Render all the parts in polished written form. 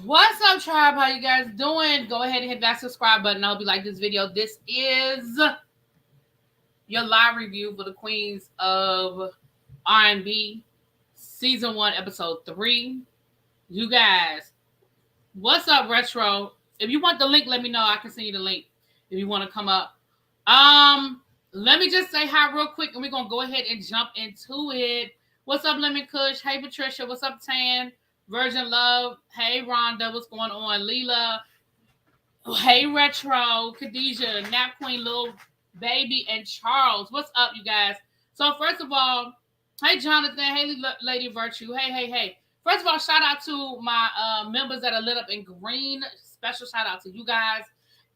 What's up, tribe? How you guys doing? Go ahead and hit that subscribe button. I hope you like this video. This is your live review for the Queens of R&B Season 1, Episode 3. You guys, what's up, Retro? If you want the link, let me know. I can send you the link if you want to come up. Let me just say hi real quick, and we're going to go ahead and jump into it. What's up, Lemon Kush? Hey, Patricia. What's up, Tan? Virgin Love. Hey, Rhonda. What's going on? Leela. Hey, Retro. Khadijah. Nap Queen, Little Baby, and Charles. What's up, you guys? So, first of all, hey, Jonathan. Hey, Lady Virtue. Hey. First of all, shout out to my members that are lit up in green. Special shout out to you guys.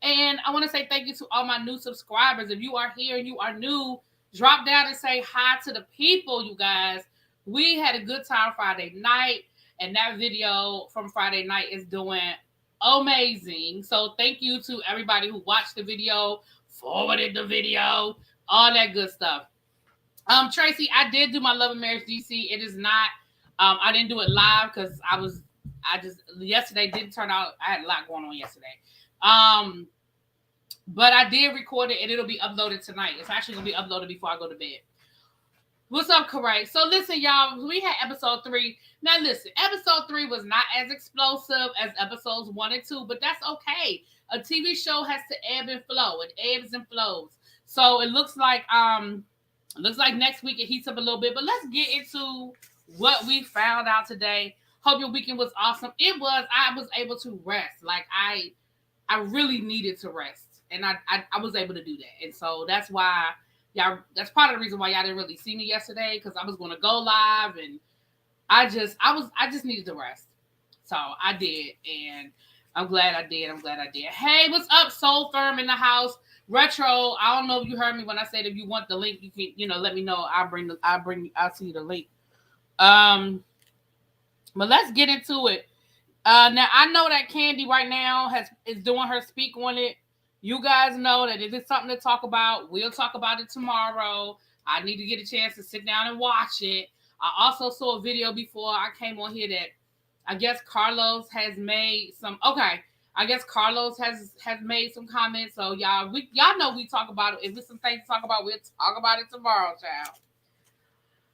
And I want to say thank you to all my new subscribers. If you are here and you are new, drop down and say hi to the people, you guys. We had a good time Friday night. And that video from Friday night is doing amazing. So thank you to everybody who watched the video, forwarded the video, all that good stuff. Tracy, I did do my Love and Marriage DC. It is not, I didn't do it live because yesterday didn't turn out, I had a lot going on yesterday. But I did record it and it'll be uploaded tonight. It's actually going to be uploaded before I go to bed. What's up, Correct? So listen, y'all, we had episode 3. Now listen, episode 3 was not as explosive as episodes 1 and 2, but that's okay. A TV show has to ebb and flow. It ebbs and flows. So it looks like next week it heats up a little bit, but let's get into what we found out today. Hope your weekend was awesome. It was. I was able to rest. Like I really needed to rest, and I was able to do that, and so that's why. Y'all, that's part of the reason why y'all didn't really see me yesterday, because I was going to go live and I just needed to rest. So I did, and I'm glad I did. Hey, what's up, Soul Firm in the house? Retro, I don't know if you heard me when I said if you want the link, you can, let me know. I'll see the link. But let's get into it. Now I know that Candy right now is doing her speak on it. You guys know that if it's something to talk about, we'll talk about it tomorrow. I need to get a chance to sit down and watch it. I also saw a video before I came on here that I guess Carlos has made some. Okay, I guess Carlos has made some comments. So y'all know we talk about it. If there's some things to talk about, we'll talk about it tomorrow, child.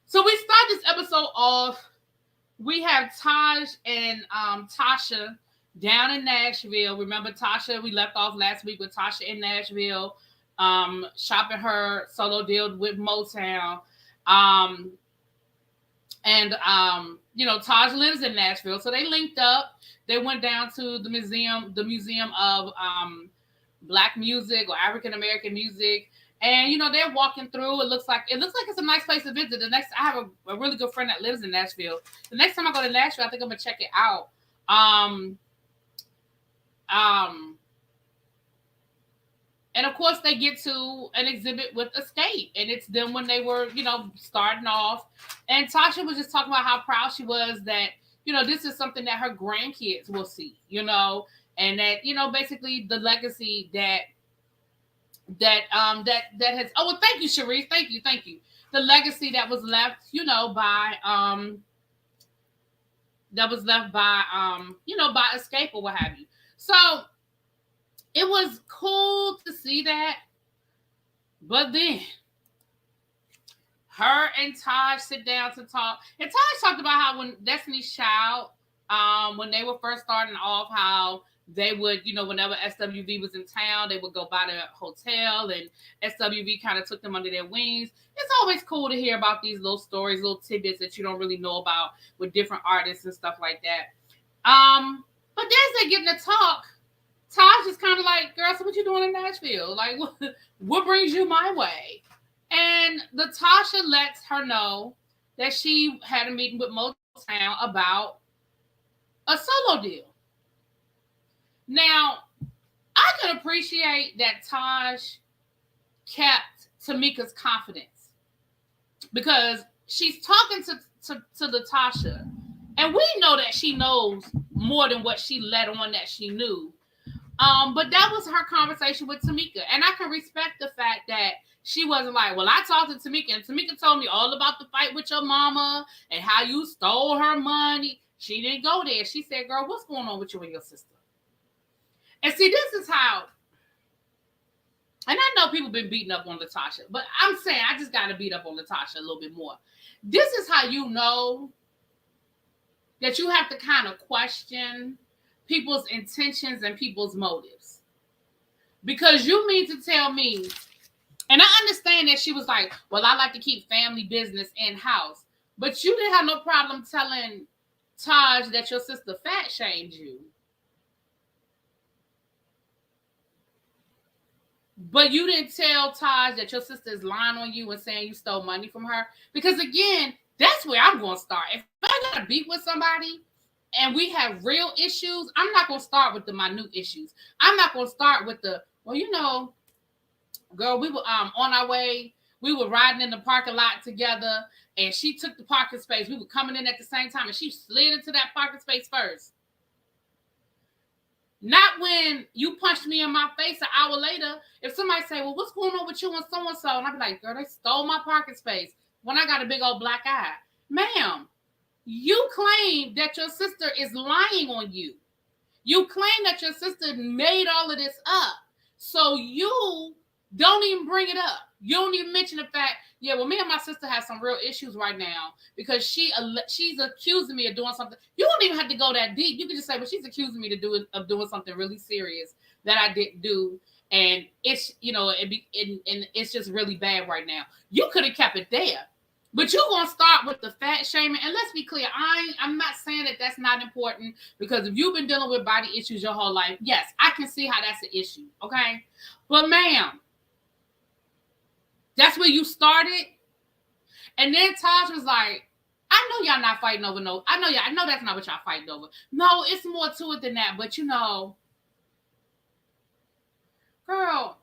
So we start this episode off. We have Taj and Tasha down in Nashville. Remember Tasha? We left off last week with Tasha in Nashville, shopping her solo deal with Motown. Taj lives in Nashville, so they linked up. They went down to the museum of Black music or African American music, and they're walking through. It looks like it's a nice place to visit. I have a really good friend that lives in Nashville. The next time I go to Nashville, I think I'm gonna check it out. And of course they get to an exhibit with Escape, and it's them when they were, starting off. And Tasha was just talking about how proud she was that, this is something that her grandkids will see, and that, basically the legacy that has, oh, well, thank you, Sharice. Thank you. The legacy that was left, by Escape or what have you. So it was cool to see that. But then her and Taj sit down to talk. And Taj talked about how when Destiny's Child, when they were first starting off, how they would, whenever SWV was in town, they would go by the hotel, and SWV kind of took them under their wings. It's always cool to hear about these little stories, little tidbits that you don't really know about with different artists and stuff like that. But as they getting to talk, Taj is kind of like, girl, so what you doing in Nashville? Like, what brings you my way? And the Tasha lets her know that she had a meeting with Motown about a solo deal. Now, I can appreciate that Taj kept Tamika's confidence, because she's talking to the Tasha, and we know that she knows more than what she let on that she knew. But that was her conversation with Tamika, and I can respect the fact that she wasn't like, well, I talked to Tamika, and Tamika told me all about the fight with your mama and how you stole her money. She didn't go there. She said, girl, what's going on with you and your sister? And see, this is how, and I know people been beating up on Latasha, but I'm saying I just got to beat up on Latasha a little bit more. This is how you know that you have to kind of question people's intentions and people's motives. Because you mean to tell me, and I understand that she was like, well, I like to keep family business in-house, but you didn't have no problem telling Taj that your sister fat shamed you. But you didn't tell Taj that your sister is lying on you and saying you stole money from her. Because again, that's where I'm going to start. If I got to beef with somebody and we have real issues, I'm not going to start with the minute issues. I'm not going to start with the, well, you know, girl, we were on our way. We were riding in the parking lot together and she took the parking space. We were coming in at the same time and she slid into that parking space first. Not when you punched me in my face an hour later. If somebody say, well, what's going on with you and so-and-so? And I'd be like, girl, they stole my parking space when I got a big old black eye. Ma'am, you claim that your sister is lying on you. You claim that your sister made all of this up. So you don't even bring it up. You don't even mention the fact, yeah, well, me and my sister have some real issues right now because she's accusing me of doing something. You don't even have to go that deep. You can just say, well, she's accusing me of doing something really serious that I didn't do. And it's, you know, and it's just really bad right now. You could have kept it there. But you're going to start with the fat shaming. And let's be clear, I'm not saying that that's not important because if you've been dealing with body issues your whole life, yes, I can see how that's an issue, okay? But ma'am, that's where you started. And then Taj was like, I know y'all not fighting over no. I know that's not what y'all fighting over. No, it's more to it than that. But you know, girl,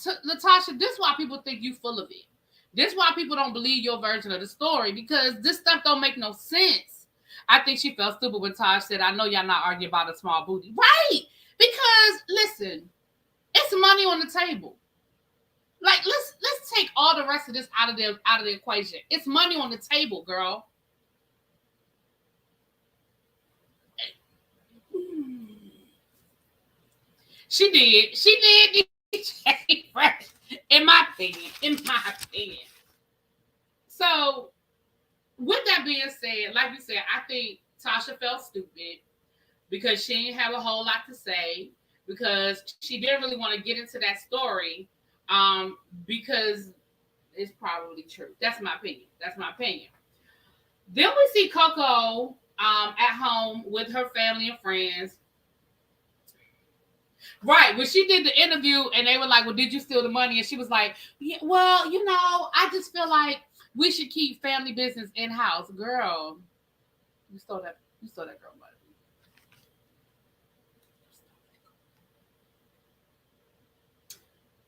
Latasha, this is why people think you full of it. This is why people don't believe your version of the story because this stuff don't make no sense. I think she felt stupid when Taj said, I know y'all not arguing about a small booty. Right. Because listen, it's money on the table. Like, let's take all the rest of this out of the equation. It's money on the table, girl. She did DJ Fresh, in my opinion. So, with that being said, like you said, I think Tasha felt stupid because she didn't have a whole lot to say because she didn't really want to get into that story. Because it's probably true. That's my opinion. Then we see Coco at home with her family and friends. Right. When she did the interview and they were like, well, did you steal the money? And she was like, yeah, well, you know, I just feel like we should keep family business in-house. Girl, you stole that girl money.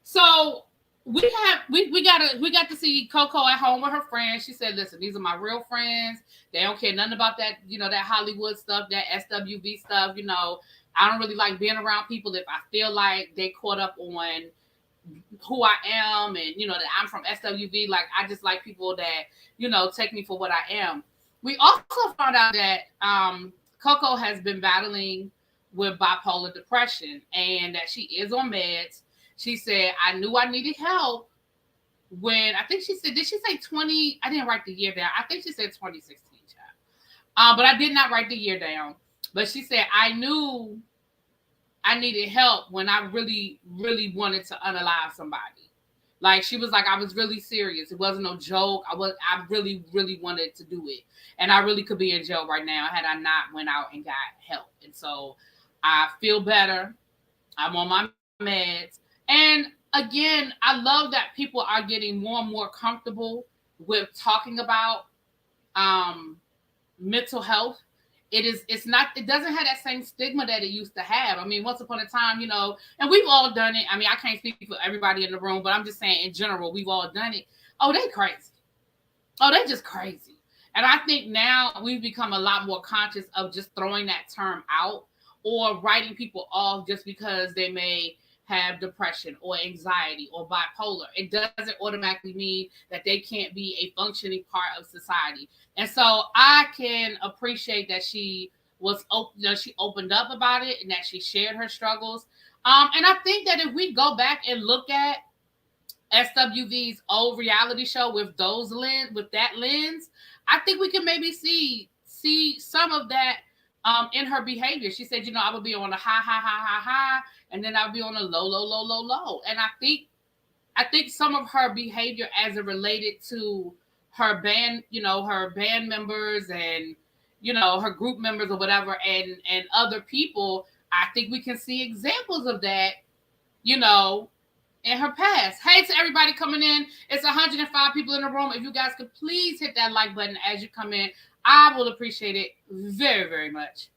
So we got to see Coco at home with her friends. She said, listen, these are my real friends. They don't care nothing about that, you know, that Hollywood stuff, that SWV stuff. You know, I don't really like being around people if I feel like they caught up on who I am and, you know, that I'm from SWV. Like, I just like people that, you know, take me for what I am. We also found out that Coco has been battling with bipolar depression and that she is on meds. She said, I knew I needed help when, I think she said, did she say 20? I didn't write the year down. I think she said 2016, child. But I did not write the year down. But she said, I knew I needed help when I really, really wanted to unalive somebody. Like, she was like, I was really serious. It wasn't no joke. I really, really wanted to do it. And I really could be in jail right now had I not went out and got help. And so I feel better. I'm on my meds. And again, I love that people are getting more and more comfortable with talking about mental health. It doesn't have that same stigma that it used to have. I mean, once upon a time, you know, and we've all done it. I mean, I can't speak for everybody in the room, but I'm just saying in general, we've all done it. Oh, they crazy. Oh, they just crazy. And I think now we've become a lot more conscious of just throwing that term out or writing people off just because they may have depression or anxiety or bipolar. It doesn't automatically mean that they can't be a functioning part of society. And so I can appreciate that she was open, she opened up about it and that she shared her struggles. And I think that if we go back and look at SWV's old reality show with that lens, I think we can maybe see some of that in her behavior. She said, I would be on a high, and then I'll be on a low. And I think some of her behavior as it related to her band, her band members and, her group members or whatever, and other people, I think we can see examples of that, in her past. Hey to everybody coming in. It's 105 people in the room. If you guys could please hit that like button as you come in, I will appreciate it very, very much.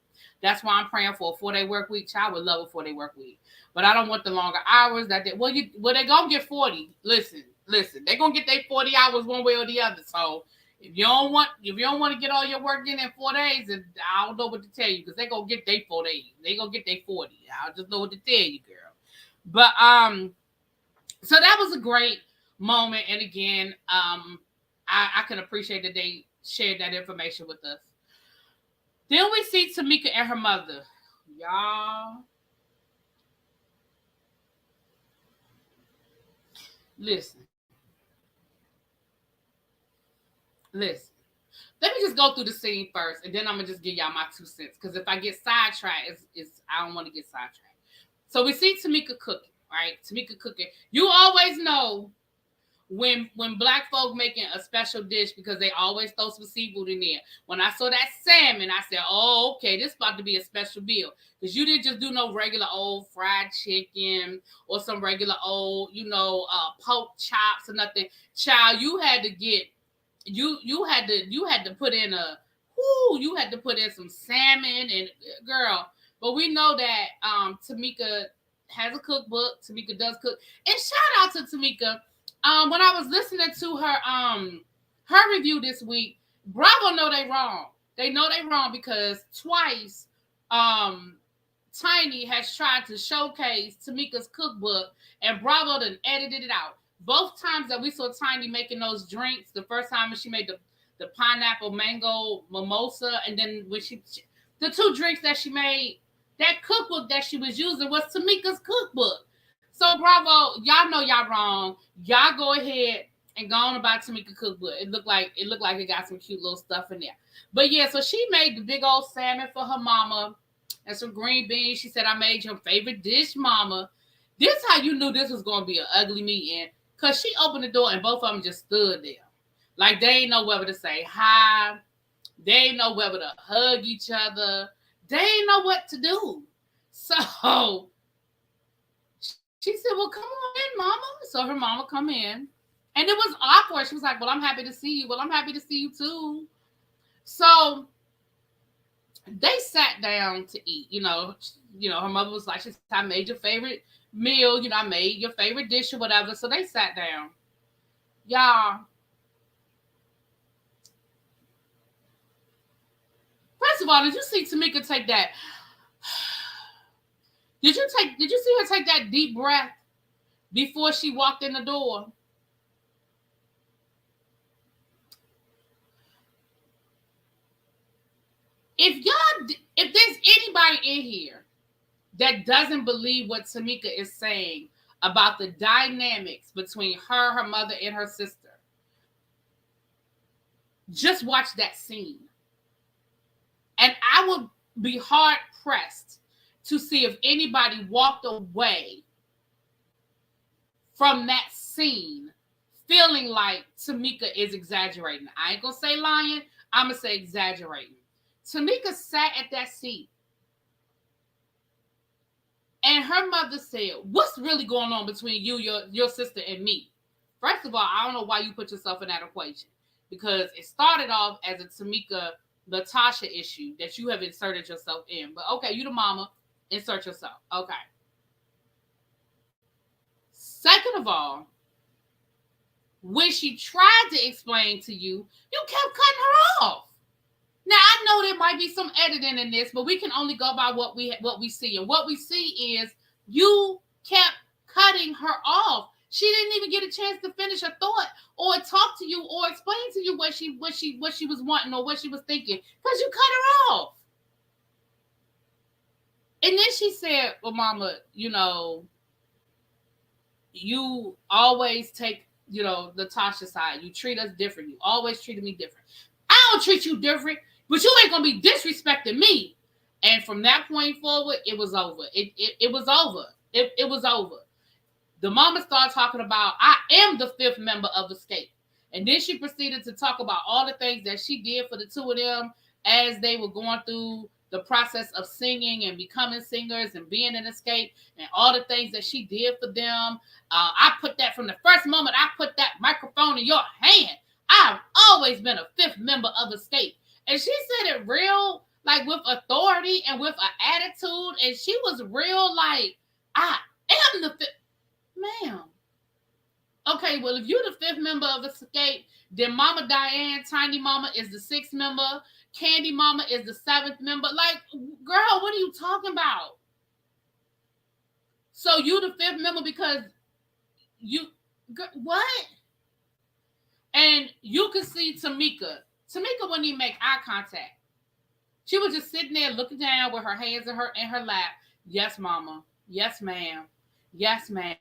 That's why I'm praying for a 4-day work week. I would love a 4-day work week, but I don't want the longer hours. They're gonna get 40. Listen, they're gonna get their 40 hours one way or the other. So if you don't want to get all your work in 4 days, and I don't know what to tell you, because they're gonna get their 4 days. They're gonna get their 40. I just know what to tell you, girl. But so that was a great moment, and again, I can appreciate that they shared that information with us. Then we see Tamika and her mother. Y'all, listen. Let me just go through the scene first, and then I'm gonna just give y'all my 2 cents. Because if I get sidetracked, I don't want to get sidetracked. So we see Tamika cooking, right? Tamika cooking. You always know when Black folk making a special dish, because they always throw some seafood in there. When I saw that salmon, I said, "Oh, okay, this is about to be a special meal." Because you didn't just do no regular old fried chicken or some regular old, pork chops or nothing. Child, you had to get. You had to put in you had to put in some salmon, and girl. But we know that Tamika has a cookbook. Tamika does cook, and shout out to Tamika. When I was listening to her review this week, Bravo know they wrong. They know they wrong, because twice Tiny has tried to showcase Tamika's cookbook, and Bravo done edited it out. Both times that we saw Tiny making those drinks, the first time when she made the pineapple mango mimosa, and then when the 2 drinks that she made, that cookbook that she was using was Tamika's cookbook. So Bravo, y'all know y'all wrong. Y'all go ahead and go on about Tamika cookbook. It looked like it got some cute little stuff in there. But yeah, so she made the big old salmon for her mama and some green beans. She said, "I made your favorite dish, mama." This how you knew this was gonna be an ugly meeting. Because she opened the door and both of them just stood there. Like they ain't know whether to say hi. They ain't know whether to hug each other. They ain't know what to do. So she said, "Well, come on in, mama." So her mama come in. And it was awkward. She was like, "Well, I'm happy to see you." "Well, I'm happy to see you too." So they sat down to eat. Her mother was like, she said, "I made your favorite meal, I made your favorite dish," or whatever. So they sat down. Y'all, first of all, did you see Tamika take that? Did you see her take that deep breath before she walked in the door? If there's anybody in here that doesn't believe what Tamika is saying about the dynamics between her mother, and her sister, just watch that scene. And I would be hard pressed to see if anybody walked away from that scene feeling like Tamika is exaggerating. I ain't gonna say lying, I'm gonna say exaggerating. Tamika sat at that seat, and her mother said, "What's really going on between you, your sister, and me?" First of all, I don't know why you put yourself in that equation, because it started off as a Tamika Tasha issue that you have inserted yourself in. But okay, you the mama, insert yourself. Okay. Second of all, when she tried to explain to you, you kept cutting her off. Now, I know there might be some editing in this, but we can only go by what we see. And what we see is you kept cutting her off. She didn't even get a chance to finish her thought or talk to you or explain to you what she was wanting or what she was thinking, because you cut her off. And then she said, well, Mama, you always take, the Tasha side. You treat us different. You always treated me different. I don't treat you different, but you ain't going to be disrespecting me. And from that point forward, it was over. It was over. It was over. The mama started talking about, I am the 5th member of Escape. And then she proceeded to talk about all the things that she did for the two of them as they were going through the process of singing and becoming singers and being in Escape, and all the things that she did for them. I put that from the first moment I put that microphone in your hand. I've always been a 5th member of Escape. And she said it real, like with authority and with an attitude. And she was real like, I am the 5th. Ma'am. Okay, well, if you're the 5th member of Escape, then Mama Diane, Tiny Mama, is the 6th member. Candy Mama is the 7th member. Like, girl, what are you talking about? So you the 5th member because what? And you could see Tamika. Tamika wouldn't even make eye contact. She was just sitting there looking down with her hands in her lap. Yes, Mama. Yes, ma'am. Yes, ma'am.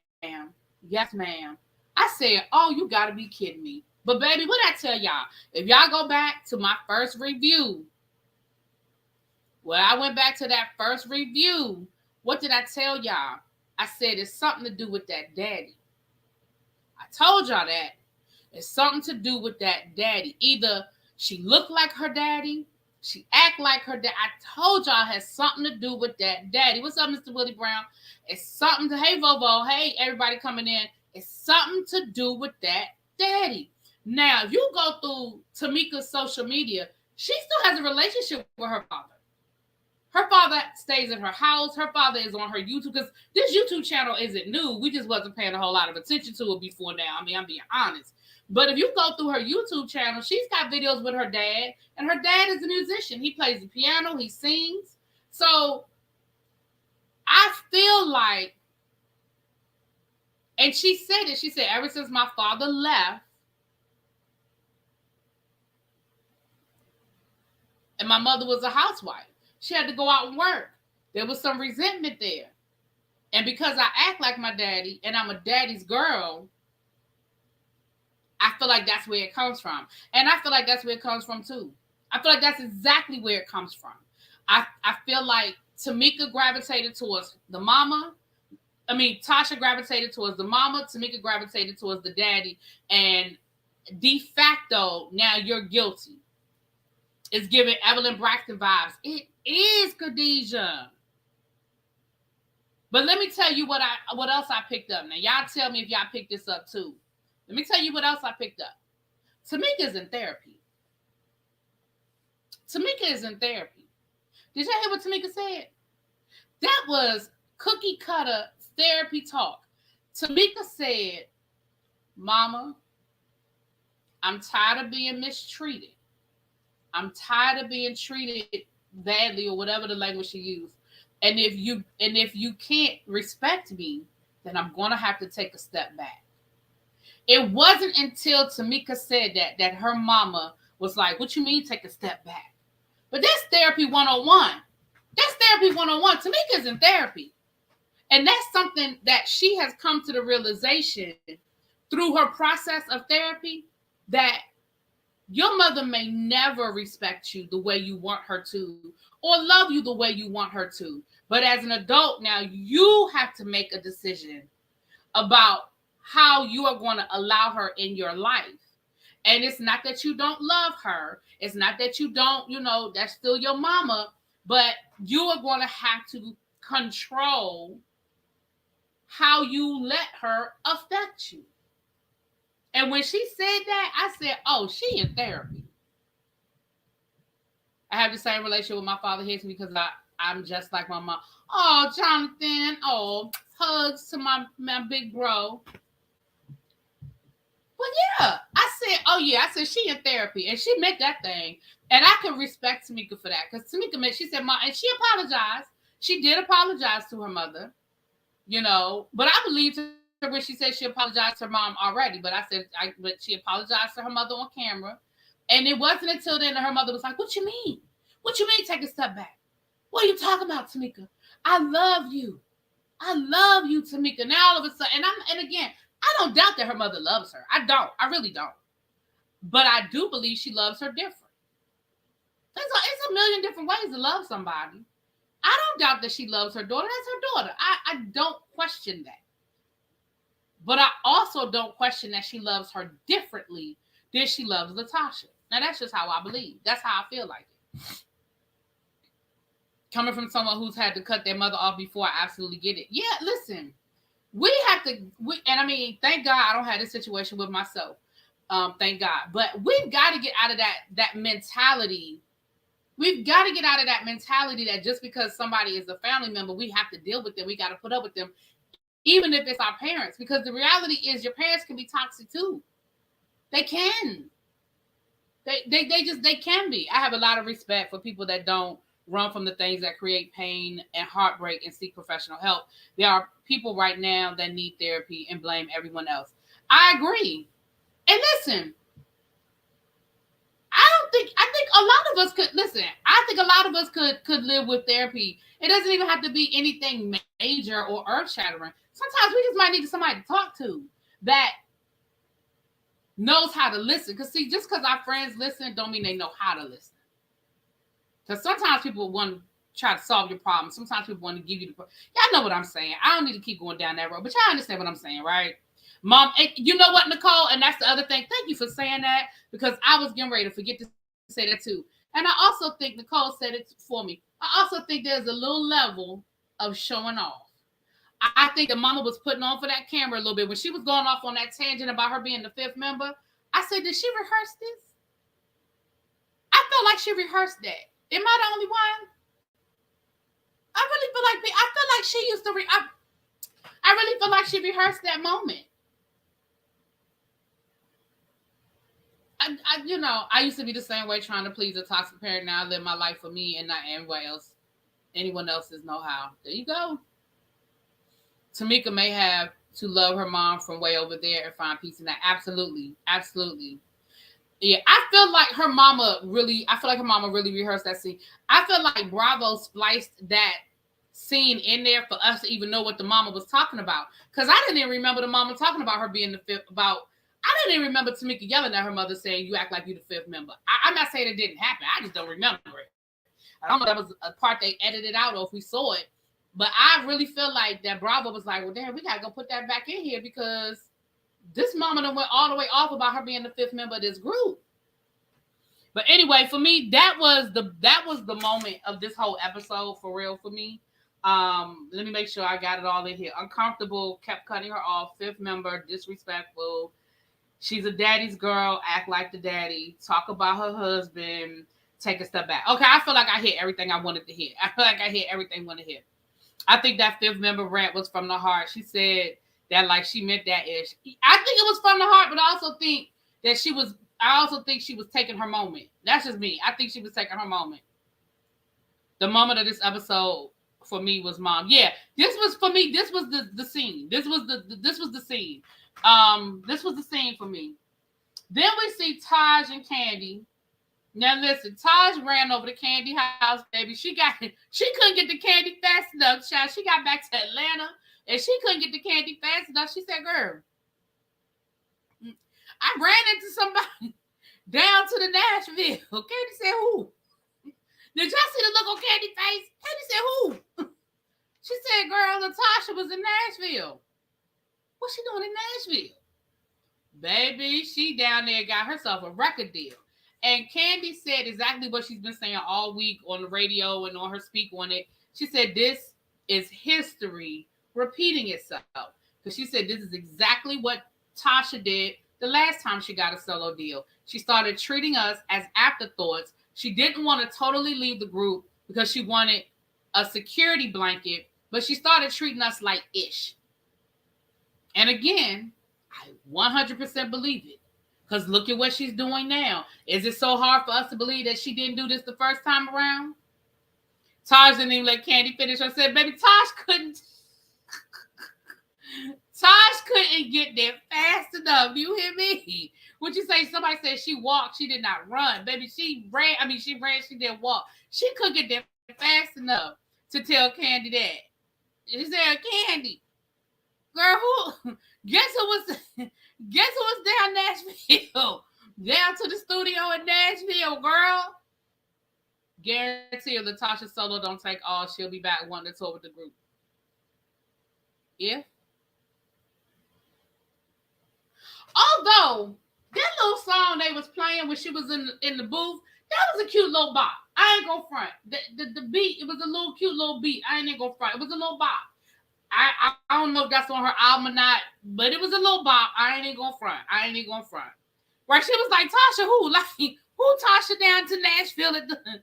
Yes, ma'am. I said, oh, you got to be kidding me. But baby, what I tell y'all, if y'all go back to my first review, when I went back to that first review, what did I tell y'all? I said it's something to do with that daddy. I told y'all that. It's something to do with that daddy. Either she looked like her daddy, she act like her dad. I told y'all it has something to do with that daddy. What's up, Mr. Willie Brown? It's something to, hey, Vovo, hey, everybody coming in. It's something to do with that daddy. Now, if you go through Tamika's social media, she still has a relationship with her father. Her father stays in her house. Her father is on her YouTube, because this YouTube channel isn't new. We just wasn't paying a whole lot of attention to it before now. I mean, I'm being honest. But if you go through her YouTube channel, she's got videos with her dad, and her dad is a musician. He plays the piano. He sings. So I feel like, and she said it, she said, ever since my father left, and my mother was a housewife, she had to go out and work. There was some resentment there. And because I act like my daddy and I'm a daddy's girl, I feel like that's where it comes from. And I feel like that's where it comes from too. I feel like that's exactly where it comes from. I feel like Tamika gravitated towards the mama. I mean, Tasha gravitated towards the mama. Tamika gravitated towards the daddy. And de facto, now you're guilty. It's giving Evelyn Braxton vibes. It is, Khadijah. But let me tell you what else I picked up. Now, y'all tell me if y'all picked this up too. Let me tell you what else I picked up. Tamika's in therapy. Tamika is in therapy. Did y'all hear what Tamika said? That was cookie cutter therapy talk. Tamika said, Mama, I'm tired of being mistreated. I'm tired of being treated badly, or whatever the language she used. And if you can't respect me, then I'm going to have to take a step back. It wasn't until Tamika said that her mama was like, what you mean take a step back? But that's therapy 101. That's therapy 101. Tamika's in therapy. And that's something that she has come to the realization through her process of therapy, that your mother may never respect you the way you want her to, or love you the way you want her to. But as an adult now, you have to make a decision about how you are going to allow her in your life. And it's not that you don't love her. It's not that you don't, that's still your mama. But you are going to have to control how you let her affect you. And when she said that, I said, oh, she in therapy. I have the same relationship with my father here because I'm just like my mom. Oh, Jonathan. Oh, hugs to my big bro. But yeah, I said she in therapy. And she meant that thing. And I can respect Tamika for that. Because Tamika she said, Mom, and she apologized. She did apologize to her mother. you know. But I believed her when she said she apologized to her mom already. But but she apologized to her mother on camera. And it wasn't until then that her mother was like, "What you mean? What you mean take a step back? What are you talking about, Tamika? I love you. I love you, Tamika." Now all of a sudden, and again, I don't doubt that her mother loves her. I don't. I really don't. But I do believe she loves her different. It's a million different ways to love somebody. I don't doubt that she loves her daughter. That's her daughter. I don't question that. But I also don't question that she loves her differently than she loves Latasha. Now, that's just how I believe. That's how I feel like it. Coming from someone who's had to cut their mother off before, I absolutely get it. Yeah, listen. We have to, and I mean, thank God I don't have this situation with myself. Thank God. But we've got to get out of that mentality. We've got to get out of that mentality that just because somebody is a family member, we have to deal with them. We got to put up with them, even if it's our parents. Because the reality is your parents can be toxic too. They can. They can be. I have a lot of respect for people that don't run from the things that create pain and heartbreak and seek professional help. There are people right now that need therapy and blame everyone else. I agree. And listen, I think a lot of us could listen. I think a lot of us could live with therapy. It doesn't even have to be anything major or earth shattering. Sometimes we just might need somebody to talk to that knows how to listen. Because see, just because our friends listen don't mean they know how to listen. Because sometimes people want to try to solve your problem. Sometimes people want to give you the problem. Y'all know what I'm saying. I don't need to keep going down that road, but y'all understand what I'm saying, right? Mom, you know what, Nicole? And that's the other thing. Thank you for saying that, because I was getting ready to forget to say that too. And I also think Nicole said it for me. I also think there's a little level of showing off. I think the mama was putting on for that camera a little bit. When she was going off on that tangent about her being the fifth member, I said, did she rehearse this? I felt like she rehearsed that. Am I the only one? I feel like she used to I really feel like she rehearsed that moment. I used to be the same way, trying to please a toxic parent. Now I live my life for me and not anyone else's know-how. There you go. Tamika may have to love her mom from way over there and find peace in that. Absolutely. Absolutely. Yeah, I feel like her mama really rehearsed that scene. I feel like Bravo spliced that scene in there for us to even know what the mama was talking about. Because I didn't even remember the mama talking about her being the fifth, I didn't even remember Tamika yelling at her mother saying, "You act like you the fifth member." I'm not saying it didn't happen. I just don't remember it. I don't know if that was a part they edited out or if we saw it. But I really feel like that Bravo was like, well, damn, we got to go put that back in here because this mama done went all the way off about her being the fifth member of this group. But anyway, for me, that was the moment of this whole episode for real for me. Let me make sure I got it all in here. Uncomfortable, kept cutting her off. Fifth member, disrespectful. She's a daddy's girl, act like the daddy, talk about her husband, take a step back. Okay, I feel like I hit everything I wanted to hit. I feel like I hit everything I wanted to hit. I think that fifth member rant was from the heart. She said that like she meant that ish. I think it was from the heart, but I also think she was taking her moment. That's just me. I think she was taking her moment. The moment of this episode for me was mom. Yeah, this was for me. This was the scene. This was the scene. This was the scene for me. Then we see Taj and Candy. Now listen, Taj ran over to Candy house, baby. She couldn't get the candy fast enough, child. She got back to Atlanta and she couldn't get the candy fast enough. She said, "Girl, I ran into somebody down to the Nashville." Candy said, "Who?" Did y'all see the look on Candy's face? Candy said, "Who?" She said, "Girl, Natasha was in Nashville." What's she doing in Nashville? Baby, she down there got herself a record deal. And Candy said exactly what she's been saying all week on the radio and on her speak on it. She said this is history repeating itself. Because she said this is exactly what Tasha did the last time she got a solo deal. She started treating us as afterthoughts. She didn't want to totally leave the group because she wanted a security blanket, but she started treating us like ish. And again, I 100% believe it. Because look at what she's doing now. Is it so hard for us to believe that she didn't do this the first time around? Taj didn't even let Candy finish. I said, baby, Taj couldn't. Tosh couldn't get there fast enough. You hear me? Would you say somebody said she walked, she did not run? Baby, she ran. I mean, she ran, she didn't walk. She couldn't get there fast enough to tell Candy that. She said, Candy, girl, guess who was down Nashville? Down to the studio in Nashville, girl. Guarantee you, Latasha solo don't take all. She'll be back wanting to tour with the group. Yeah. Although that little song they was playing when she was in the booth, that was a cute little bop. I ain't gonna front. The beat, it was a little cute little beat. I ain't gonna front. It was a little bop. I don't know if that's on her album or not, but it was a little bop. I ain't gonna front. Right? She was like, Tasha, who? Like, who Tasha down to Nashville at the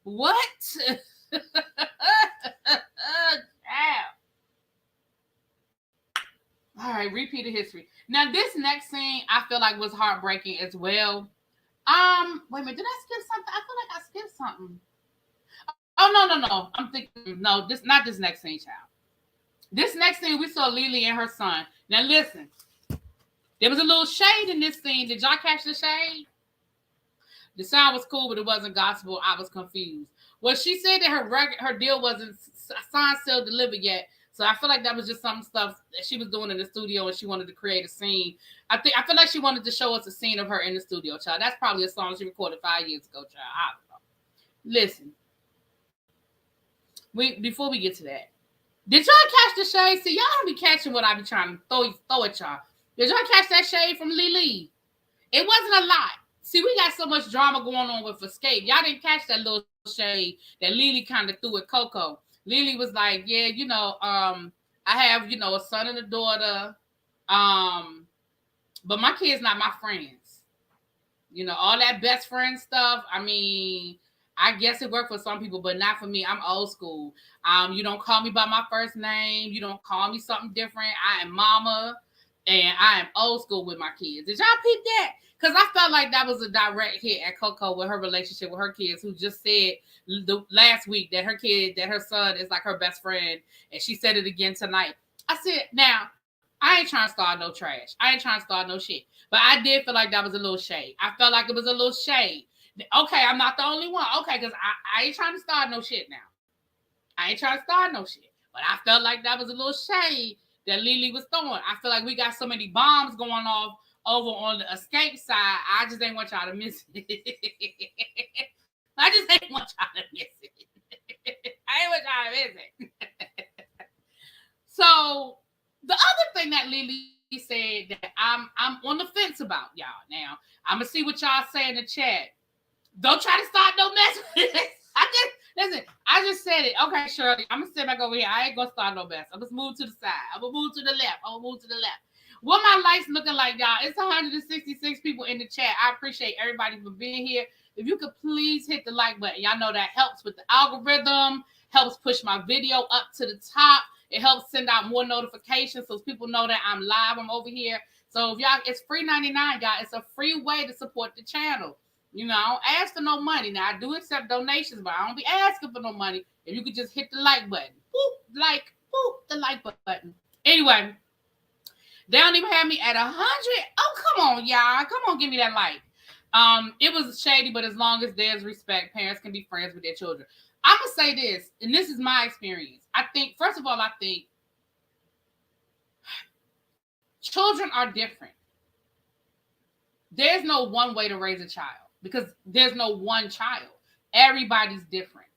what? All right, repeat of history. Now, this next scene I feel like was heartbreaking as well. Wait a minute, did I skip something? I feel like I skipped something. Oh, no. I'm thinking, no, not this next scene, child. This next scene, we saw Lily and her son. Now, listen, there was a little shade in this scene. Did y'all catch the shade? The sound was cool, but it wasn't gospel. I was confused. Well, she said that her deal wasn't signed, sealed, delivered yet. So I feel like that was just some stuff that she was doing in the studio and she wanted to create a scene. I feel like she wanted to show us a scene of her in the studio, child. That's probably a song she recorded 5 years ago, child. I don't know. Listen. Before we get to that, did y'all catch the shade? See, y'all don't be catching what I be trying to throw at y'all. Did y'all catch that shade from Lily? It wasn't a lot. See, we got so much drama going on with Escape. Y'all didn't catch that little shade that Lily kind of threw at Coco. Lily was like, yeah, I have, a son and a daughter. But my kids not my friends. All that best friend stuff. I mean, I guess it worked for some people, but not for me. I'm old school. You don't call me by my first name. You don't call me something different. I am mama, and I am old school with my kids. Did y'all peep that? Because I felt like that was a direct hit at Coco with her relationship with her kids, who just said last week that her son is like her best friend, and she said it again tonight. I said, now, I ain't trying to start no trash. I ain't trying to start no shit. But I did feel like that was a little shade. I felt like it was a little shade. Okay, I'm not the only one. Okay, because I ain't trying to start no shit now. I ain't trying to start no shit. But I felt like that was a little shade that Lily was throwing. I feel like we got so many bombs going off over on the Escape side. I just ain't want y'all to miss it. I just ain't want y'all to miss it. I ain't want y'all to miss it. So the other thing that Lily said that I'm on the fence about, y'all. Now, I'm going to see what y'all say in the chat. Don't try to start no mess with this. I just said it. Okay, Shirley, I'm going to sit back over here. I ain't going to start no mess. I'm going to move to the side. I'm going to move to the left. What my likes looking like, y'all? It's 166 people in the chat. I appreciate everybody for being here. If you could please hit the like button. Y'all know that helps with the algorithm, helps push my video up to the top. It helps send out more notifications so people know that I'm live. I'm over here. So if y'all, it's free 99, y'all. It's a free way to support the channel. I don't ask for no money. Now, I do accept donations, but I don't be asking for no money. If you could just hit the like button. The like button. Anyway, they don't even have me at 100. Oh, come on, y'all. Come on, give me that like. It was shady, but as long as there's respect, parents can be friends with their children. I'm going to say this, and this is my experience. I think, first of all, children are different. There's no one way to raise a child because there's no one child. Everybody's different.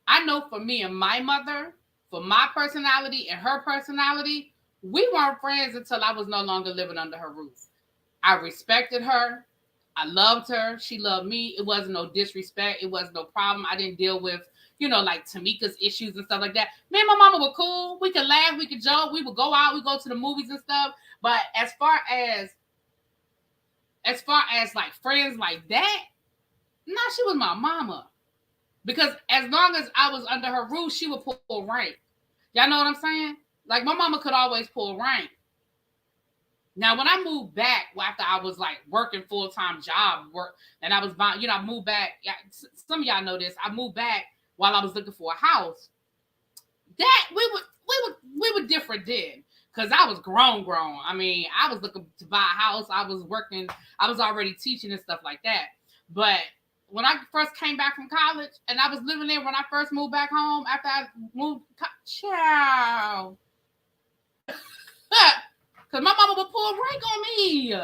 I know for me and my mother, for my personality and her personality, we weren't friends until I was no longer living under her roof. I respected her. I loved her. She loved me. It wasn't no disrespect. It wasn't no problem. I didn't deal with, like Tamika's issues and stuff like that. Me and my mama were cool. We could laugh. We could joke. We would go out. We go to the movies and stuff. But as far as like friends like that, no, she was my mama. Because as long as I was under her roof, she would pull rank. Y'all know what I'm saying? Like my mama could always pull rank. Now, when I moved back after I was like working full-time job work, and I was buying, I moved back. Some of y'all know this. I moved back while I was looking for a house. That we were different then. Because I was grown. I mean, I was looking to buy a house. I was working. I was already teaching and stuff like that. But when I first came back from college and I was living there when I first moved back home after I moved, child. Because my mama would pull rank on me.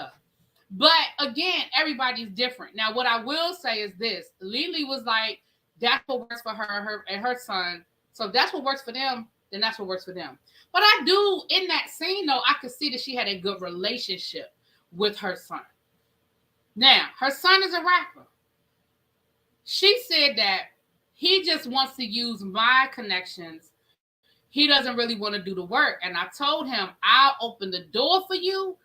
But again, everybody's different. Now, what I will say is this. Lily was like, that's what works for her and her son. So if that's what works for them, then that's what works for them. But I do, in that scene, though, I could see that she had a good relationship with her son. Now, her son is a rapper. She said that he just wants to use my connections. He doesn't really want to do the work. And I told him, I'll open the door for you,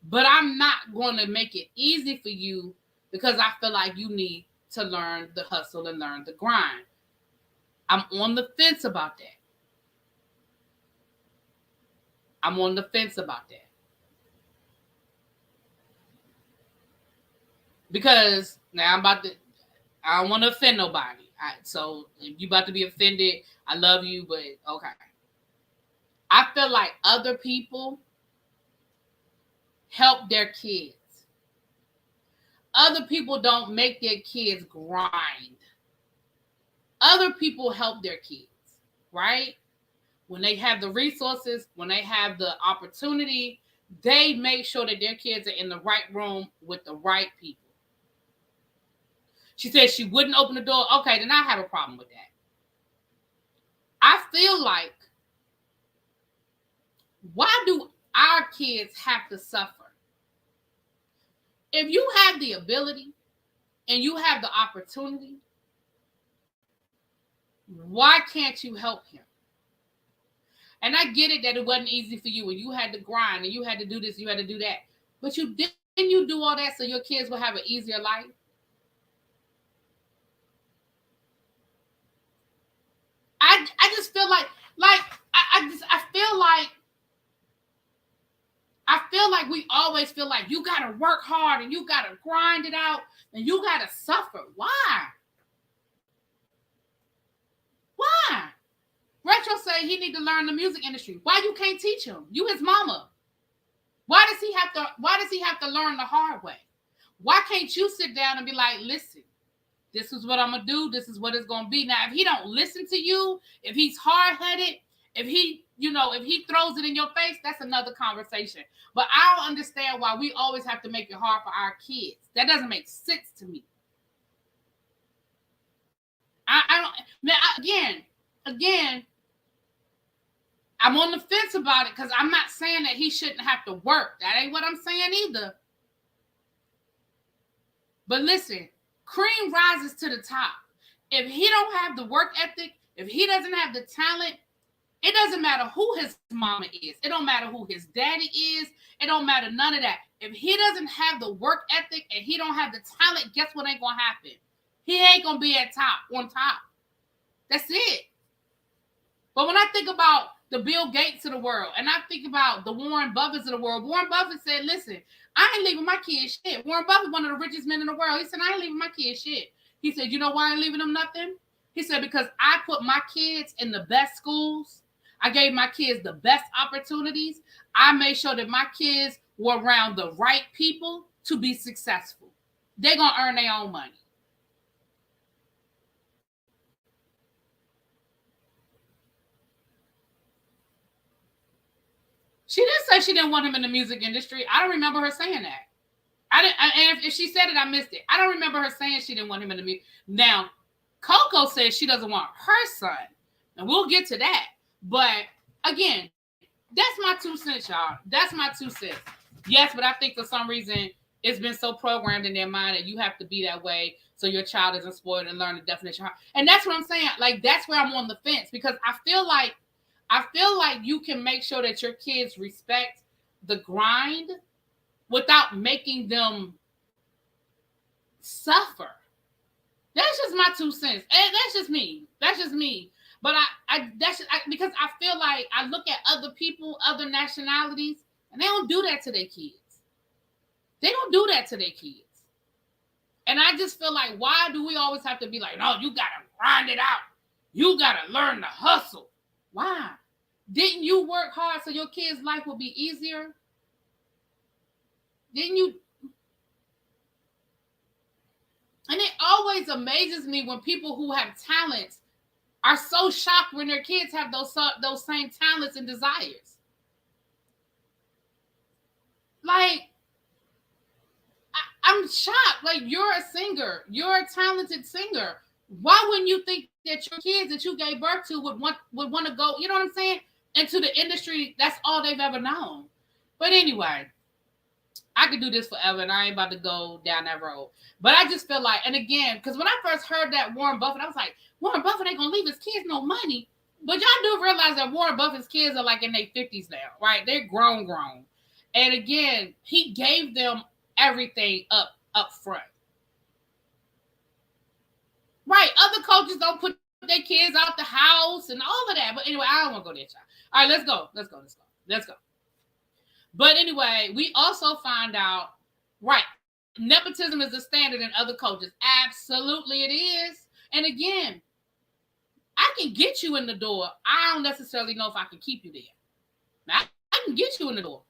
but I'm not going to make it easy for you because I feel like you need to learn the hustle and learn the grind. I'm on the fence about that. Because now I don't want to offend nobody. So if you about to be offended, I love you, but okay. I feel like other people help their kids. Other people don't make their kids grind. Other people help their kids, right? When they have the resources, when they have the opportunity, they make sure that their kids are in the right room with the right people. She said she wouldn't open the door. Okay, then I have a problem with that. I feel like, why do our kids have to suffer? If you have the ability and you have the opportunity, why can't you help him? And I get it that it wasn't easy for you and you had to grind and you had to do this, you had to do that. But didn't you do all that so your kids will have an easier life? I just feel like I feel like we always feel like you gotta work hard and you gotta grind it out and you gotta suffer. Why? Retro say he need to learn the music industry. Why you can't teach him? You his mama. Why does he have to learn the hard way? Why can't you sit down and be like, listen, this is what I'm gonna do, this is what it's gonna be. Now, if he don't listen to you, if he's hard-headed, if he throws it in your face, that's another conversation. But I don't understand why we always have to make it hard for our kids. That doesn't make sense to me. Again, I'm on the fence about it because I'm not saying that he shouldn't have to work. That ain't what I'm saying either. But listen, cream rises to the top. If he don't have the work ethic, if he doesn't have the talent, it doesn't matter who his mama is. It don't matter who his daddy is. It don't matter none of that. If he doesn't have the work ethic and he don't have the talent, guess what ain't going to happen? He ain't going to be on top. That's it. But when I think about the Bill Gates of the world, and I think about the Warren Buffetts of the world, Warren Buffett said, listen, I ain't leaving my kids shit. Warren Buffett, one of the richest men in the world, he said, I ain't leaving my kids shit. He said, you know why I ain't leaving them nothing? He said, because I put my kids in the best schools. I gave my kids the best opportunities. I made sure that my kids were around the right people to be successful. They're going to earn their own money. She didn't say she didn't want him in the music industry. I don't remember her saying that. And if she said it, I missed it. I don't remember her saying she didn't want him in the music. Now, Coco says she doesn't want her son. And we'll get to that. But again, that's my 2 cents, y'all. That's my 2 cents. Yes, but I think for some reason it's been so programmed in their mind that you have to be that way so your child isn't spoiled and learn the definition. And that's what I'm saying. Like, that's where I'm on the fence because I feel like you can make sure that your kids respect the grind without making them suffer. That's just my 2 cents. And that's just me. But because I feel like I look at other people, other nationalities, and they don't do that to their kids. And I just feel like, why do we always have to be like, no, you got to grind it out. You got to learn to hustle. Why? Didn't you work hard so your kids' life would be easier? Didn't you? And it always amazes me when people who have talents are so shocked when their kids have those same talents and desires. Like, I'm shocked. Like, you're a singer. You're a talented singer. Why wouldn't you think that your kids that you gave birth to would want to go, you know what I'm saying, into the industry? That's all they've ever known. But anyway, I could do this forever, and I ain't about to go down that road. But I just feel like, and again, because when I first heard that Warren Buffett, I was like, Warren Buffett ain't going to leave his kids no money. But y'all do realize that Warren Buffett's kids are like in their 50s now, right? They're grown. And again, he gave them everything up front. Right. Other coaches don't put their kids out the house and all of that. But anyway, I don't want to go there, child. All right, let's go. But anyway, we also found out, right, nepotism is the standard in other coaches. Absolutely it is. And again, I can get you in the door. I don't necessarily know if I can keep you there. Now, I can get you in the door.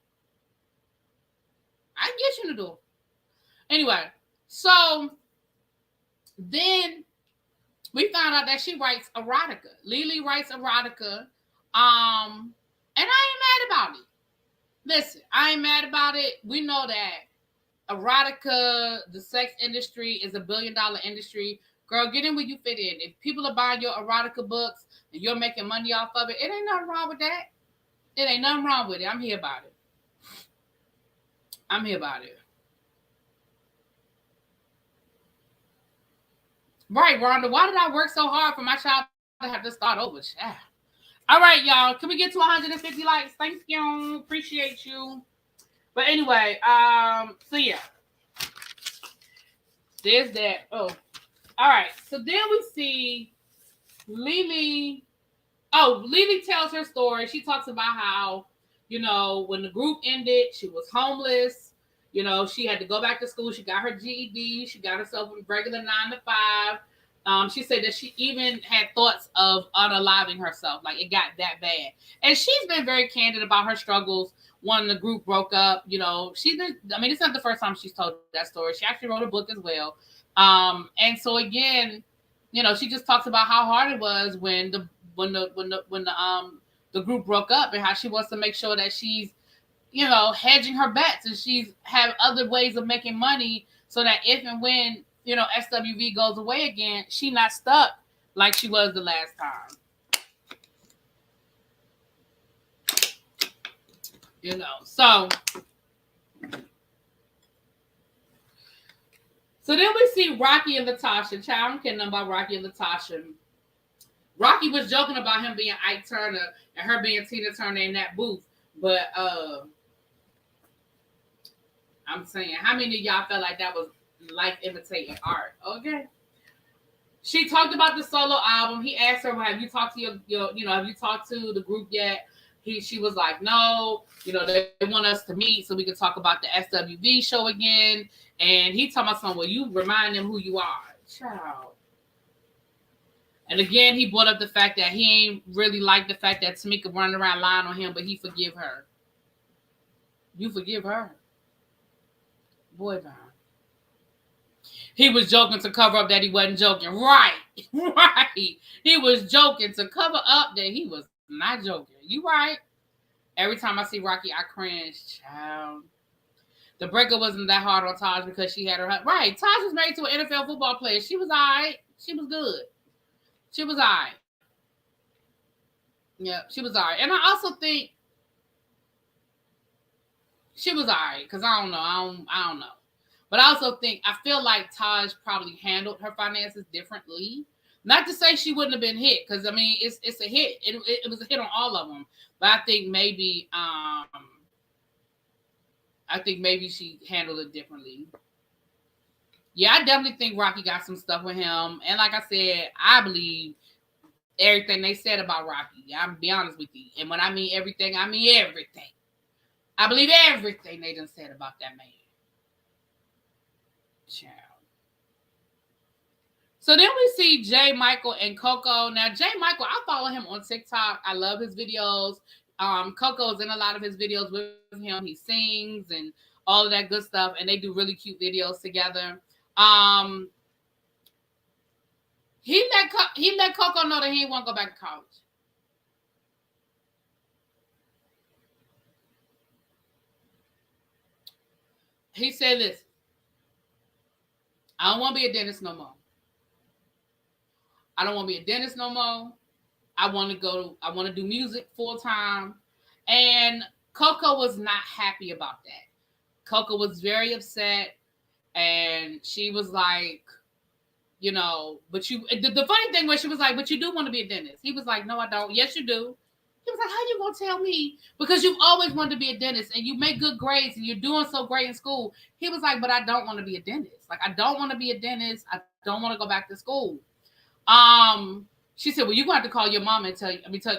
Anyway, so then we found out that she writes erotica. Lily writes erotica. And I ain't mad about it. Listen, I ain't mad about it. We know that erotica, the sex industry, is $1 billion industry. Girl, get in where you fit in. If people are buying your erotica books and you're making money off of it, it ain't nothing wrong with that. It ain't nothing wrong with it. I'm here about it. Right, Rhonda. Why did I work so hard for my child to have to start over? Child. All right, y'all. Can we get to 150 likes? Thank you. Appreciate you. But anyway, so yeah. There's that. Oh. All right. So then we see Lily. Oh, Lily tells her story. She talks about how, when the group ended, she was homeless. She had to go back to school. She got her GED. She got herself a regular 9 to 5. She said that she even had thoughts of unaliving herself. Like, it got that bad. And she's been very candid about her struggles when the group broke up. It's not the first time she's told that story. She actually wrote a book as well. And so again, she just talks about how hard it was when the group broke up, and how she wants to make sure that she's, hedging her bets, and she's have other ways of making money so that if and when, SWV goes away again, she not stuck like she was the last time. So then we see Rocky and Latasha. Child, I'm kidding about Rocky and Latasha. Rocky was joking about him being Ike Turner and her being Tina Turner in that booth. But I'm saying, how many of y'all felt like that was life imitating art? Okay. She talked about the solo album. He asked her, well, have you talked to have you talked to the group yet? She was like, no, they want us to meet so we can talk about the SWV show again. And he talking about something, well, you remind them who you are. Child. And again, he brought up the fact that he ain't really like the fact that Tamika running around lying on him, but he forgive her. You forgive her? Boy, man. He was joking to cover up that he wasn't joking. Right. He was joking to cover up that he was not joking. You right. Every time I see Rocky, I cringe. Child. The breakup wasn't that hard on Taj because she had her... Right. Taj was married to an NFL football player. She was all right. She was good. She was all right. Yeah, she was all right. And I also think she was all right, because I don't know. But I also think, I feel like Taj probably handled her finances differently. Not to say she wouldn't have been hit, because, it's a hit. It was a hit on all of them. But I think maybe she handled it differently. Yeah, I definitely think Rocky got some stuff with him. And like I said, I believe everything they said about Rocky. I'm be honest with you. And when I mean everything, I mean everything. I believe everything they done said about that man. Child. So then we see J. Michael and Coco. Now, J. Michael, I follow him on TikTok. I love his videos. Coco's in a lot of his videos with him. He sings and all of that good stuff, and they do really cute videos together. He let Coco know that he didn't want to go back to college. He said, "Listen, I don't want to be a dentist no more. I don't want to be a dentist no more. I want to do music full time." And Coco was not happy about that. Coco was very upset, and she was like, you know, but you, the funny thing was, she was like, but you do want to be a dentist. He was like, no, I don't. Yes, you do. He was like, how you gonna tell me? Because you've always wanted to be a dentist and you make good grades and you're doing so great in school. He was like, but I don't want to be a dentist. Like, I don't want to be a dentist. I don't want to go back to school. She said, well, you're gonna have to call your mom and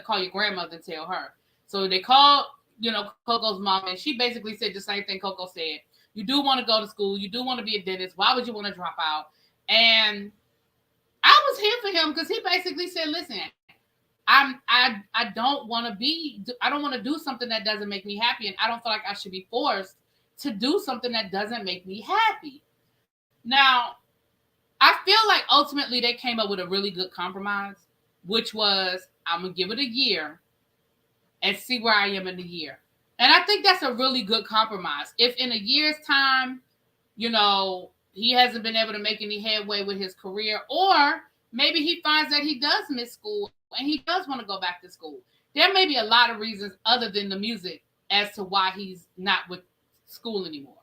call your grandmother and tell her. So they called, you know, Coco's mom, and she basically said the same thing Coco said. You do want to go to school. You do want to be a dentist. Why would you want to drop out? And I was here for him because he basically said, listen, I don't want to do something that doesn't make me happy, and I don't feel like I should be forced to do something that doesn't make me happy. Now, I feel like ultimately they came up with a really good compromise, which was, I'm going to give it a year and see where I am in a year. And I think that's a really good compromise. If in a year's time, you know, he hasn't been able to make any headway with his career, or maybe he finds that he does miss school and he does want to go back to school. There may be a lot of reasons other than the music as to why he's not with school anymore.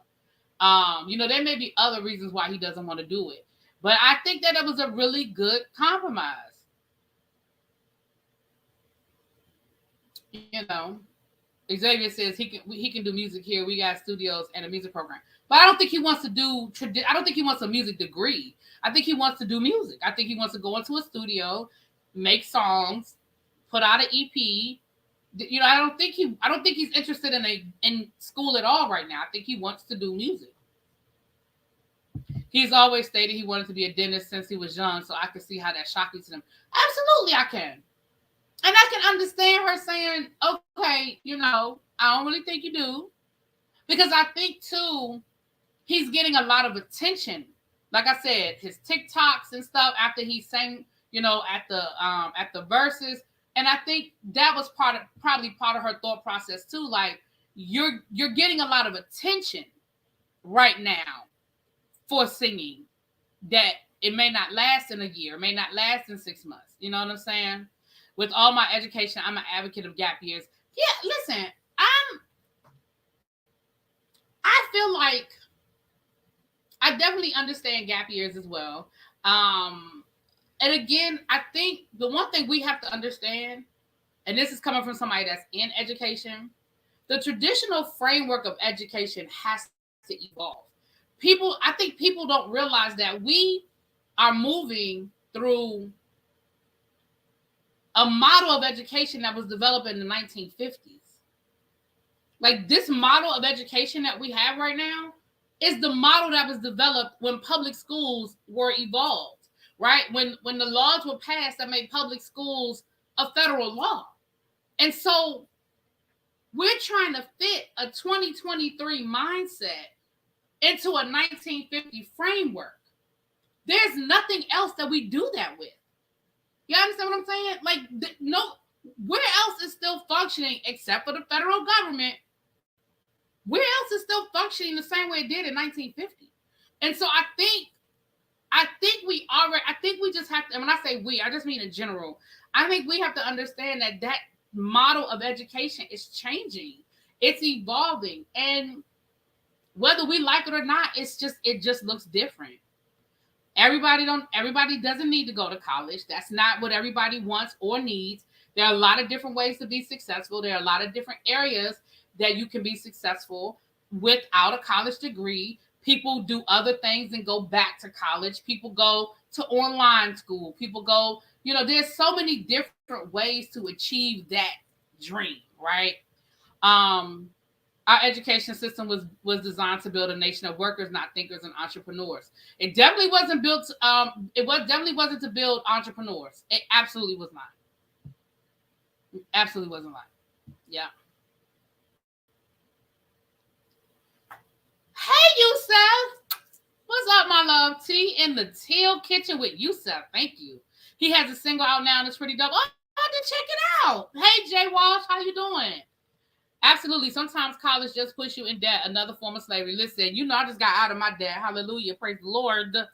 You know, there may be other reasons why he doesn't want to do it. But I think that it was a really good compromise. You know, Xavier says he can do music here. We got studios and a music program. But I don't think he wants to I don't think he wants a music degree. I think he wants to do music. I think he wants to go into a studio, make songs, put out an EP. You know, I don't think he's interested in school at all right now. I think he wants to do music. He's always stated he wanted to be a dentist since he was young, so I can see how that shocking to him. Absolutely, I can. And I can understand her saying, okay, you know, I don't really think you do. Because I think, too, he's getting a lot of attention. Like I said, his TikToks and stuff after he sang, you know, at the verses. And I think that was probably part of her thought process, too. Like, you're getting a lot of attention right now for singing that it may not last in a year, may not last in 6 months. You know what I'm saying? With all my education, I'm an advocate of gap years. Yeah, listen, I feel like I definitely understand gap years as well. And again, I think the one thing we have to understand, and this is coming from somebody that's in education, the traditional framework of education has to evolve. I think people don't realize that we are moving through a model of education that was developed in the 1950s. Like, this model of education that we have right now is the model that was developed when public schools were evolved, right? When the laws were passed that made public schools a federal law. And so we're trying to fit a 2023 mindset into a 1950 framework. There's nothing else that we do that with. You understand what I'm saying? Like, no, where else is still functioning except for the federal government? Where else is still functioning the same way it did in 1950? And so I think we just have to, and when I say we, I just mean in general, I think we have to understand that model of education is changing. It's evolving. And whether we like it or not, it just looks different. Everybody doesn't need to go to college. That's not what everybody wants or needs. There are a lot of different ways to be successful. There are a lot of different areas that you can be successful without a college degree. People do other things and go back to college. People go to online school. People go, you know, there's so many different ways to achieve that dream, right? Our education system was designed to build a nation of workers, not thinkers and entrepreneurs. It definitely wasn't built. Definitely wasn't to build entrepreneurs. It absolutely was not. Absolutely wasn't like. Yeah. Hey, Yusef. What's up, my love? Tea in the Teal Kitchen with Yusef. Thank you. He has a single out now and it's pretty dope. Oh, I have to check it out. Hey, Jay Walsh, how you doing? Absolutely. Sometimes college just puts you in debt. Another form of slavery. Listen, I just got out of my debt. Hallelujah. Praise the Lord. But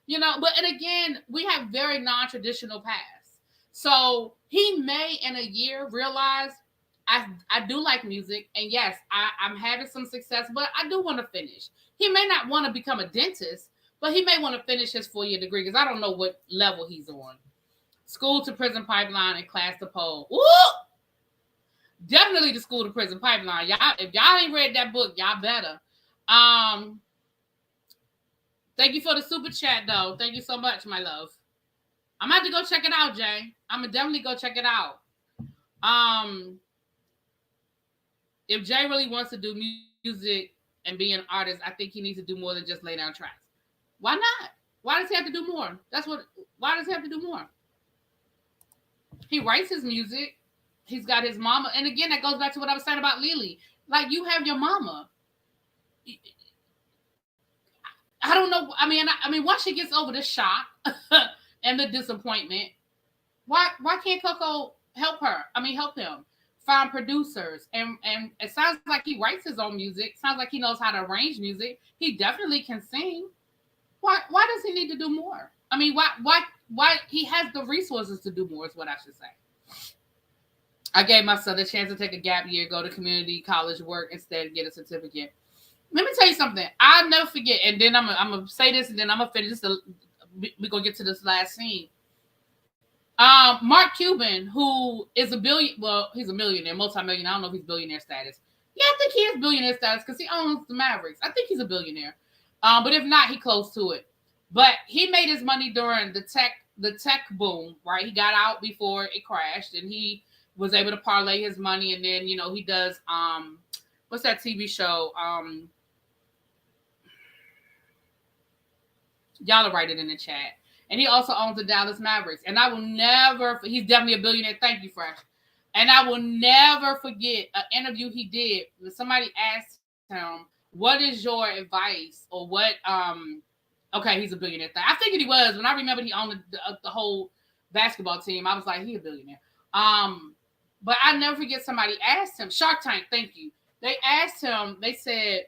and again, we have very non-traditional paths. So he may in a year realize I do like music. And yes, I'm having some success, but I do want to finish. He may not want to become a dentist, but he may want to finish his 4-year degree because I don't know what level he's on. School to prison pipeline and class to pole. Ooh! Definitely the school to prison pipeline. Y'all, if y'all ain't read that book, y'all better. Thank you for the super chat, though. Thank you so much, my love. I'm going to have to go check it out, Jay. I'm going to definitely go check it out. If Jay really wants to do music and be an artist, I think he needs to do more than just lay down tracks. Why not? Why does he have to do more? Why does he have to do more? He writes his music. He's got his mama. And again, that goes back to what I was saying about Lily. Like, you have your mama. I don't know. I mean, once she gets over the shock and the disappointment, why can't Coco help her? Help him find producers. And it sounds like he writes his own music. Sounds like he knows how to arrange music. He definitely can sing. Why does he need to do more? Why he has the resources to do more is what I should say. I gave my son a chance to take a gap year, go to community college, work instead, and get a certificate. Let me tell you something. I'll never forget, and then I'm going to say this, and then I'm going to finish this. We're going to get to this last scene. Mark Cuban, who is he's a millionaire, multi-millionaire. I don't know if he's billionaire status. Yeah, I think he has billionaire status because he owns the Mavericks. I think he's a billionaire. But if not, he close to it. But he made his money during the tech boom, right? He got out before it crashed, and he was able to parlay his money, and then he does what's that TV show? Y'all will write it in the chat. And he also owns the Dallas Mavericks. And I will never, he's definitely a billionaire. Thank you, Fresh. And I will never forget an interview he did when somebody asked him, what is your advice? Or what, okay, he's a billionaire. I figured he was. When I remembered he owned the whole basketball team, I was like, he a billionaire. But I never forget somebody asked him, Shark Tank, thank you. They asked him, they said,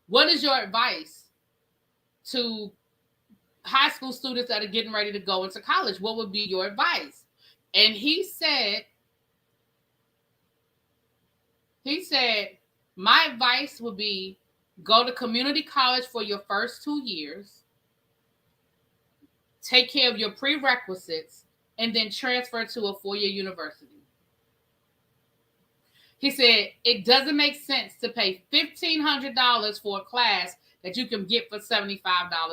what is your advice to high school students that are getting ready to go into college? What would be your advice? And he said, my advice would be go to community college for your first 2 years, take care of your prerequisites, and then transfer to a 4-year university. He said, it doesn't make sense to pay $1,500 for a class that you can get for $75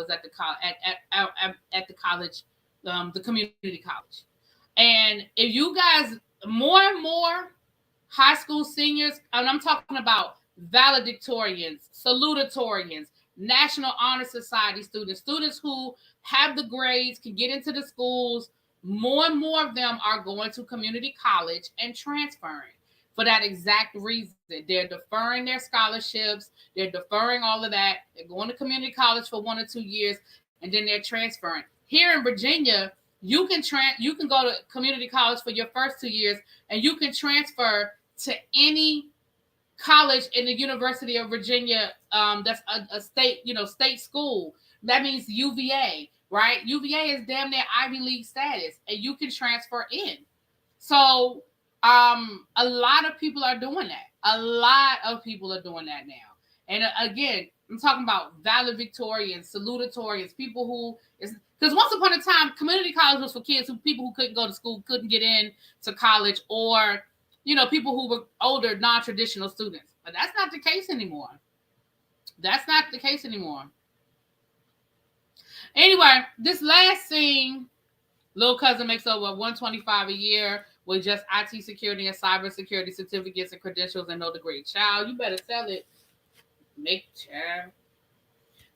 at the college, the community college. And if you guys, more and more high school seniors, and I'm talking about valedictorians, salutatorians, National Honor Society students who have the grades, can get into the schools, more and more of them are going to community college and transferring. For that exact reason. They're deferring their scholarships. They're deferring all of that. They're going to community college for 1 or 2 years, and then they're transferring. Here in Virginia, you can go to community college for your first 2 years, and you can transfer to any college in the University of Virginia that's a state school. That means UVA, right? UVA is damn near Ivy League status, and you can transfer in. So a lot of people are doing that. A lot of people are doing that now. And again, I'm talking about valedictorians, salutatorians, people who because once upon a time, community college was for people who couldn't go to school, couldn't get in to college, or people who were older, non-traditional students. But that's not the case anymore. Anyway, this last scene, Lil Cousin makes over $125 a year with just IT security and cyber security certificates and credentials and no degree. Child, you better sell it. Make child.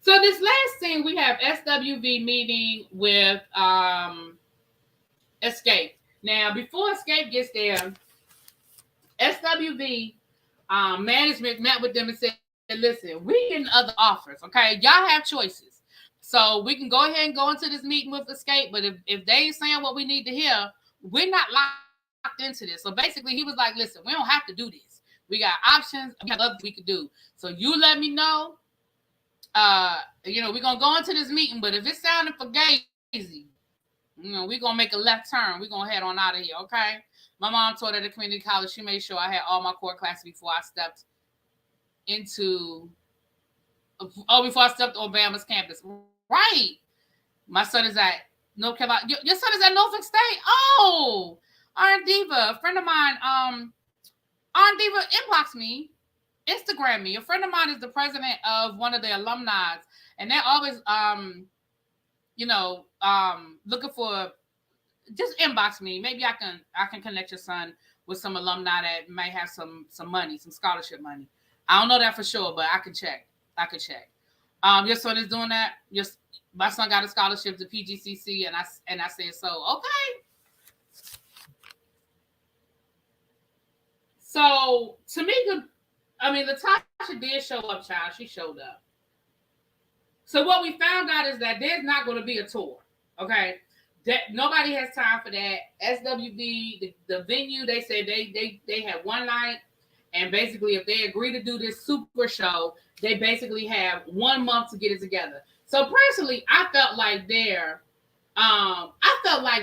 So this last thing, we have SWV meeting with Escape. Now, before Escape gets there, SWV management met with them and said, listen, we getting other offers, okay? Y'all have choices. So we can go ahead and go into this meeting with Escape, but if they ain't saying what we need to hear, we're not locked into this. So basically, he was like, listen, we don't have to do this. We got options. We have other things we could do. So you let me know. We're going to go into this meeting, but if it's sounding for gazy, we're going to make a left turn. We're going to head on out of here, okay? My mom taught at a community college. She made sure I had all my core classes before I stepped on Bama's campus. Right. My son is at North Carolina. Your son is at Norfolk State? Oh, Aunt Diva, a friend of mine, Aunt Diva inboxed me, Instagram me. A friend of mine is the president of one of the alumni, and they're always, looking for. Just inbox me. Maybe I can connect your son with some alumni that may have some money, some scholarship money. I don't know that for sure, but I can check. Your son is doing that. My son got a scholarship to PGCC, and I said so. Okay. So Tamika, Latasha did show up, child. She showed up. So what we found out is that there's not going to be a tour. Okay. That nobody has time for that. SWV, the venue, they said they had one night, and basically if they agree to do this super show, they basically have 1 month to get it together. So personally, I felt like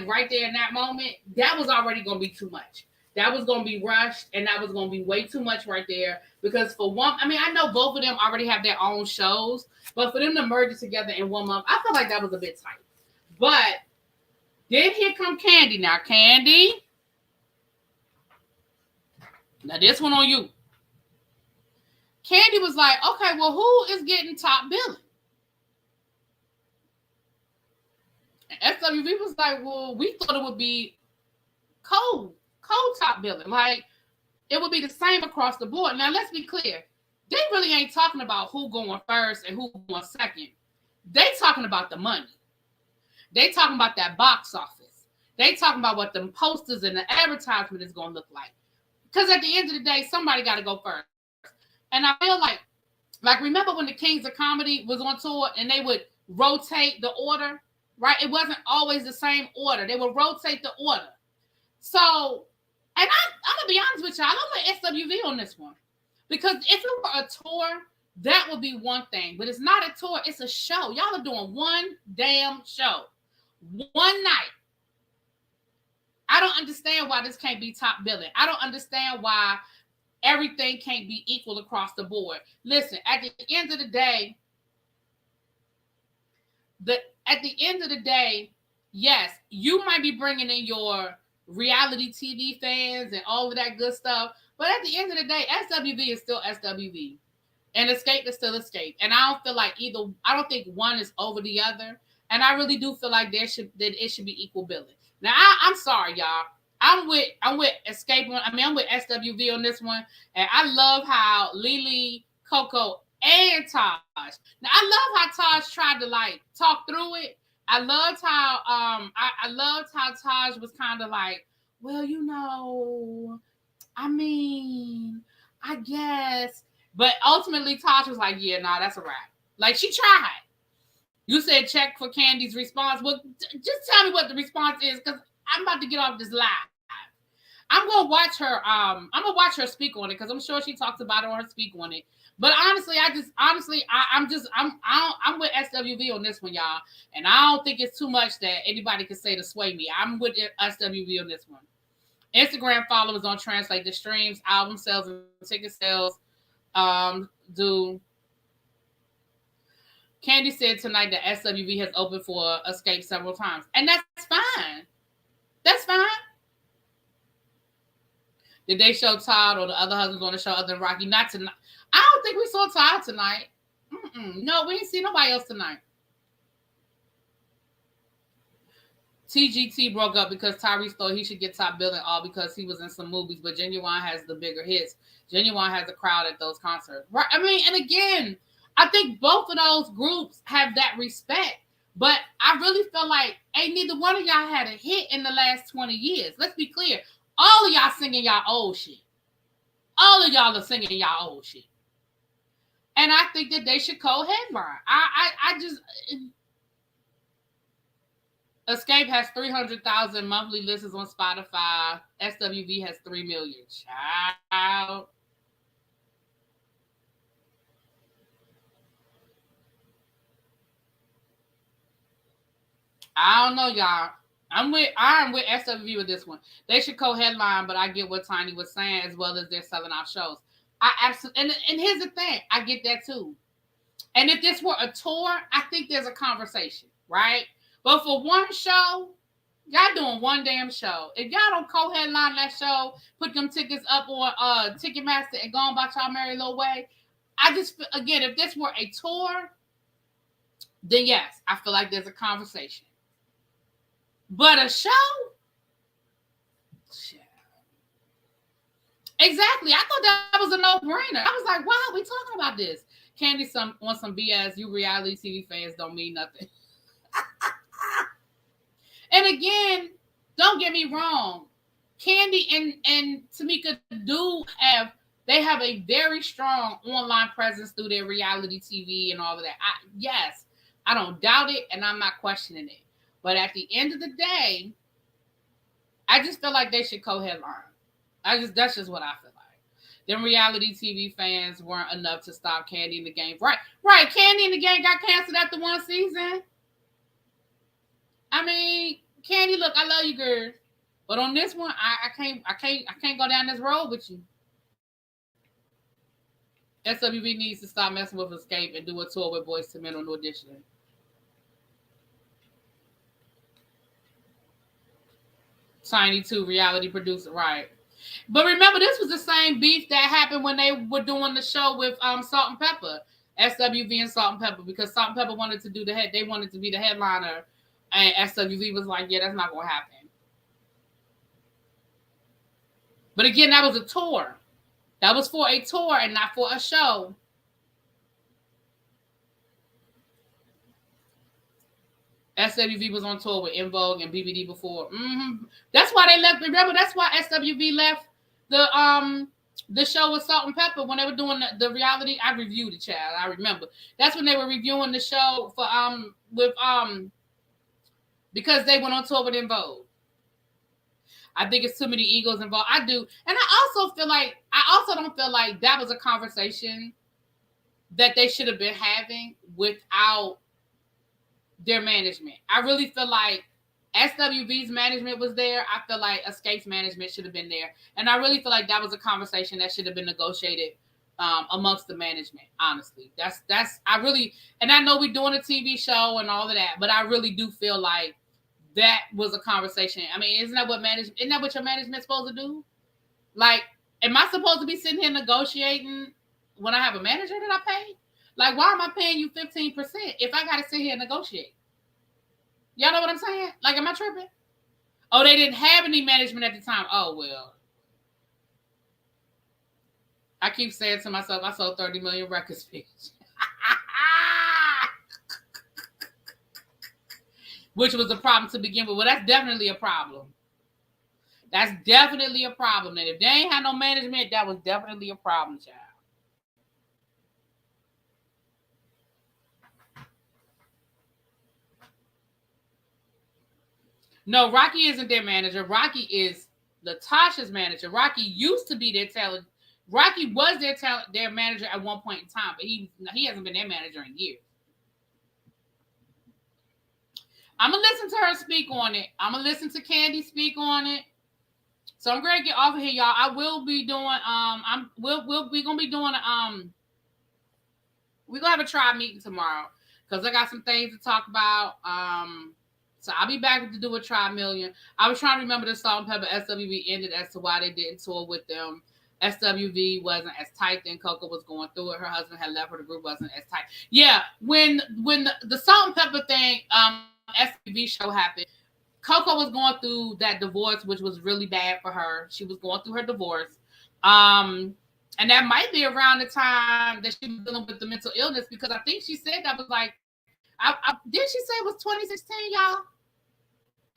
right there in that moment, that was already going to be too much. That was going to be rushed, and that was going to be way too much right there. Because for one, I know both of them already have their own shows, but for them to merge it together in 1 month, I felt like that was a bit tight. But then here come Candy. Now, Candy. Now, this one on you. Candy was like, okay, well, who is getting top billing? And SWV was like, well, we thought it would be cold top billing. Like, it would be the same across the board. Now, let's be clear. They really ain't talking about who going first and who going second. They talking about the money. They talking about that box office. They talking about what the posters and the advertisement is going to look like. Because at the end of the day, somebody got to go first. And I feel like remember when the Kings of Comedy was on tour and they would rotate the order, right? It wasn't always the same order. They would rotate the order. So, and I'm going to be honest with y'all, I'm with SWV on this one. Because if it were a tour, that would be one thing. But it's not a tour. It's a show. Y'all are doing one damn show. One night. I don't understand why this can't be top billing. I don't understand why everything can't be equal across the board. Listen, at the end of the day, yes, you might be bringing in your reality TV fans and all of that good stuff, but at the end of the day, SWV is still SWV, and Escape is still Escape. And I don't feel like I don't think one is over the other, and I really do feel like it should be equal billing. Now, I'm sorry, y'all. I'm with Escape. I'm with SWV on this one, and I love how Lily, Coco, and Taj. Now, I love how Taj tried to talk through it. I loved how I loved how Taj was kind of like, well, I guess, but ultimately Taj was like, yeah, nah, that's a wrap. Like, she tried. You said check for Candy's response. Well, just tell me what the response is, because I'm about to get off this live. I'm gonna watch her. I'm gonna watch her speak on it, because I'm sure she talks about it on her speak on it. But honestly, I'm with SWV on this one, y'all, and I don't think it's too much that anybody can say to sway me. I'm with SWV on this one. Instagram followers don't translate the streams, album sales, and ticket sales. Candy said tonight that SWV has opened for Escape several times, and that's fine. That's fine. Did they show Todd or the other husbands on the show other than Rocky? Not tonight. I don't think we saw Todd tonight. No, we didn't see nobody else tonight. TGT broke up because Tyrese thought he should get top billing all because he was in some movies, but Genuine has the bigger hits. Genuine has a crowd at those concerts. Right? I mean, and again, I think both of those groups have that respect. But I really feel like ain't neither one of y'all had a hit in the last 20 years. Let's be clear. All of y'all singing y'all old shit. All of y'all are singing y'all old shit. And I think that they should co-headline. I just... Escape has 300,000 monthly listeners on Spotify. SWV has 3 million. Child. I don't know, y'all. I'm with SWV with this one. They should co-headline, but I get what Tiny was saying, as well as they're selling out shows. I absolutely, and here's the thing, I get that too. And if this were a tour, I think there's a conversation, right? But for one show, y'all doing one damn show. If y'all don't co-headline that show, put them tickets up on Ticketmaster and go on about y'all merry little way. I just, again, if this were a tour, then yes, I feel like there's a conversation. But a show? Exactly. I thought that was a no-brainer. I was like, why are we talking about this? Candy on some BS. You reality TV fans don't mean nothing. And again, don't get me wrong. Candy and Tamika they have a very strong online presence through their reality TV and all of that. Yes, I don't doubt it, and I'm not questioning it. But at the end of the day, I just feel like they should co-headline. That's just what I feel like. Them reality TV fans weren't enough to stop Candy in the Game. Right. Candy in the Game got canceled after one season. I mean, Candy, look, I love you, girl, but on this one, I can't go down this road with you. SWV needs to stop messing with Escape and do a tour with Boyz II Men on New Edition. Tiny 2, reality producer, right? But remember, this was the same beef that happened when they were doing the show with Salt and Pepper, SWV and Salt and Pepper, because Salt and Pepper wanted to do they wanted to be the headliner. And SWV was like, yeah, that's not going to happen. But again, that was a tour. That was for a tour and not for a show. SWV was on tour with En Vogue and BBD before. Mm-hmm. That's why they left. Remember, that's why SWV left the show with Salt and Pepper when they were doing the reality. I reviewed it, child. I remember. That's when they were reviewing the show for because they went on tour with En Vogue. I think it's too many egos involved. I do. And I also don't feel like that was a conversation that they should have been having without their management. I really feel like SWV's management was there. I feel like Escape's management should have been there. And I really feel like that was a conversation that should have been negotiated amongst the management, honestly. And I know we're doing a TV show and all of that, but I really do feel like that was a conversation. I mean, isn't that what your management's supposed to do? Like, am I supposed to be sitting here negotiating when I have a manager that I pay? Like, why am I paying you 15% if I got to sit here and negotiate? Y'all know what I'm saying? Like, am I tripping? Oh, they didn't have any management at the time. Oh, well. I keep saying to myself, I sold 30 million records, bitch. Which was a problem to begin with. Well, that's definitely a problem. That's definitely a problem. And if they ain't had no management, that was definitely a problem, child. No, Rocky isn't their manager. Rocky is Latasha's manager. Rocky used to be their talent. Rocky was their manager at one point in time, but he hasn't been their manager in years. I'm going to listen to her speak on it. I'm going to listen to Candy speak on it. So I'm going to get off of here, y'all. I will be doing, we're going to be doing, we're going to have a tribe meeting tomorrow because I got some things to talk about. So I'll be back to do a tribe million. I was trying to remember the Salt and Pepper SWV ended as to why they didn't tour with them. SWV wasn't as tight then. Coco was going through it. Her husband had left her. The group wasn't as tight. Yeah, when the Salt and Pepper thing, SWV show happened, Coco was going through that divorce, which was really bad for her. She was going through her divorce. And that might be around the time that she was dealing with the mental illness, because I think she said that was like, did she say it was 2016, y'all?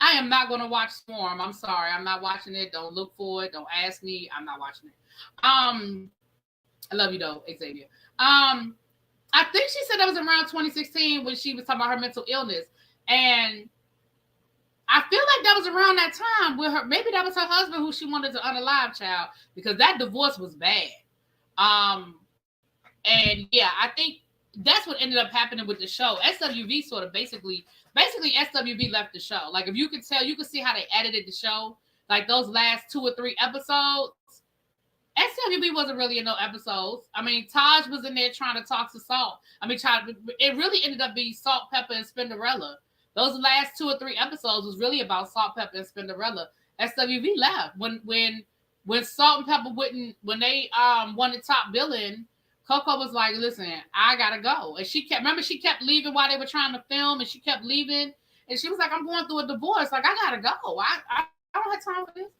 I am not going to watch Swarm. I'm sorry. I'm not watching it. Don't look for it. Don't ask me. I'm not watching it. I love you though, Xavier. I think she said that was around 2016 when she was talking about her mental illness. And I feel like that was around that time with her. Maybe that was her husband who she wanted to unalive, child, because that divorce was bad. And yeah, I think that's what ended up happening with the show. SWV sort of basically SWV left the show. Like, if you could tell, you could see how they edited the show. Like those last 2 or 3 episodes, SWV wasn't really in no episodes. I mean, Taj was in there trying to talk to Salt. It really ended up being Salt, Pepper, and Spinderella. Those last 2 or 3 episodes was really about Salt, Pepper, and Spinderella. SWV left when Salt and Pepper when they wanted top billing. Coco was like, "Listen, I gotta go," and she kept leaving while they were trying to film, and she kept leaving, and she was like, "I'm going through a divorce. Like, I gotta go. I don't have time for this."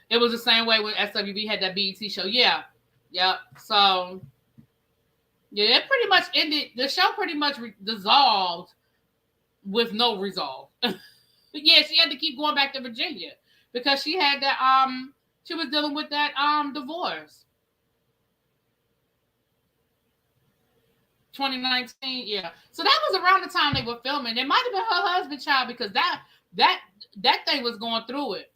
It was the same way when SWV had that BET show. Yeah. So, yeah, it pretty much ended. The show pretty much dissolved with no resolve. But yeah, she had to keep going back to Virginia because she had that. She was dealing with that divorce. 2019, yeah. So that was around the time they were filming. It might have been her husband, child, because that thing was going through it.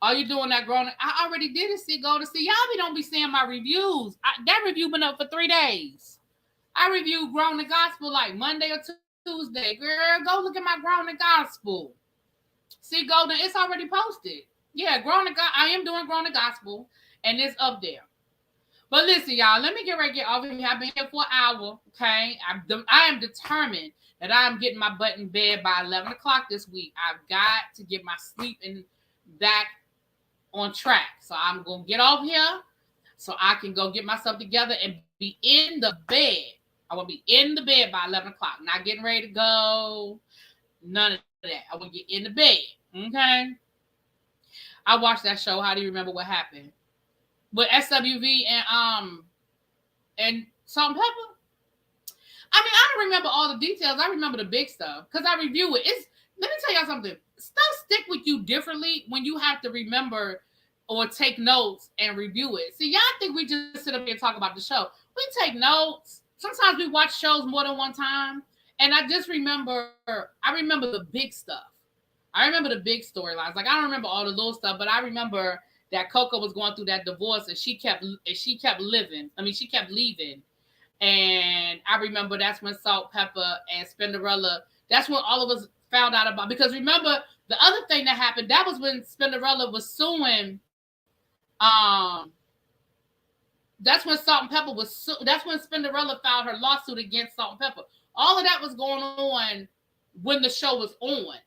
Are you doing that growing? I already did it. Go to see. Y'all don't be seeing my reviews. That review been up for 3 days. I reviewed Grown the Gospel like Monday or Tuesday. Girl, go look at my Grown the Gospel. See, Golden, it's already posted. Yeah, I am doing Grown the Gospel, and it's up there. But listen, y'all, let me get over here. I've been here for an hour, okay? I am determined that I'm getting my butt in bed by 11 o'clock this week. I've got to get my sleep back on track. So I'm going to get off here so I can go get myself together and be in the bed. I want to be in the bed by 11 o'clock. Not getting ready to go. None of that. I want to get in the bed, okay? I watched that show. How do you remember what happened? With SWV and Salt and Pepper. I mean, I don't remember all the details. I remember the big stuff because I review it. Let me tell y'all something. Stuff stick with you differently when you have to remember or take notes and review it. See, y'all think we just sit up here and talk about the show. We take notes. Sometimes we watch shows more than one time. And I remember the big stuff. I remember the big storylines. Like, I don't remember all the little stuff, but I remember that Coco was going through that divorce and she kept living. I mean, she kept leaving. And I remember that's when Salt, Pepper, and Spinderella, that's when all of us found out about. Because remember, the other thing that happened, that was when Spinderella was suing. That's when Salt and Pepper that's when Spinderella filed her lawsuit against Salt and Pepper. All of that was going on when the show was on.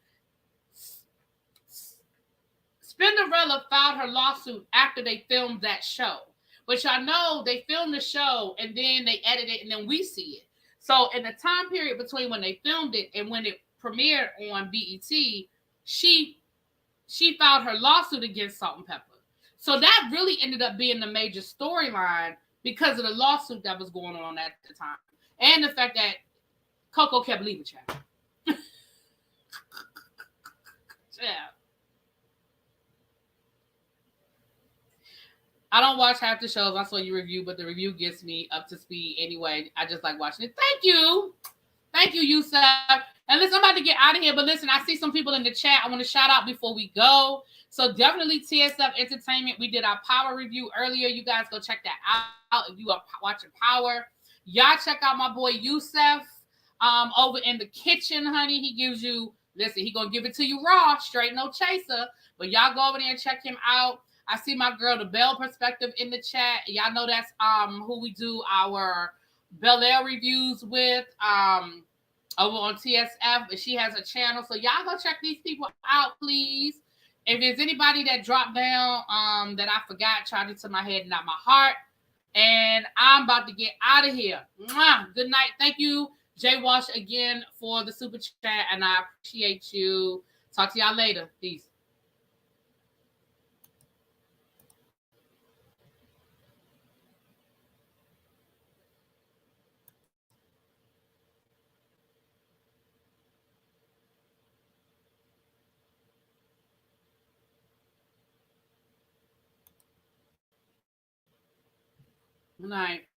Spinderella filed her lawsuit after they filmed that show. But y'all know they filmed the show and then they edit it and then we see it. So in the time period between when they filmed it and when it premiered on BET, she filed her lawsuit against Salt and Pepper. So that really ended up being the major storyline because of the lawsuit that was going on at the time. And the fact that Coco kept leaving, child. Yeah. I don't watch half the shows I saw you review, but the review gets me up to speed anyway. I just like watching it. Thank you. Thank you, Yusuf. And listen, I'm about to get out of here, but listen, I see some people in the chat I want to shout out before we go. So definitely TSF Entertainment. We did our Power review earlier. You guys go check that out if you are watching Power. Y'all check out my boy Yusuf over in the kitchen, honey. He gives you, listen, he going to give it to you raw, straight, no chaser. But y'all go over there and check him out. I see my girl, the Belle Perspective, in the chat. Y'all know that's who we do our Bel Air reviews with over on TSF. And she has a channel. So y'all go check these people out, please. If there's anybody that dropped down that I forgot, charge it to my head, not my heart. And I'm about to get out of here. Mwah! Good night. Thank you, Jay Walsh, again for the super chat. And I appreciate you. Talk to y'all later. Peace. Good night.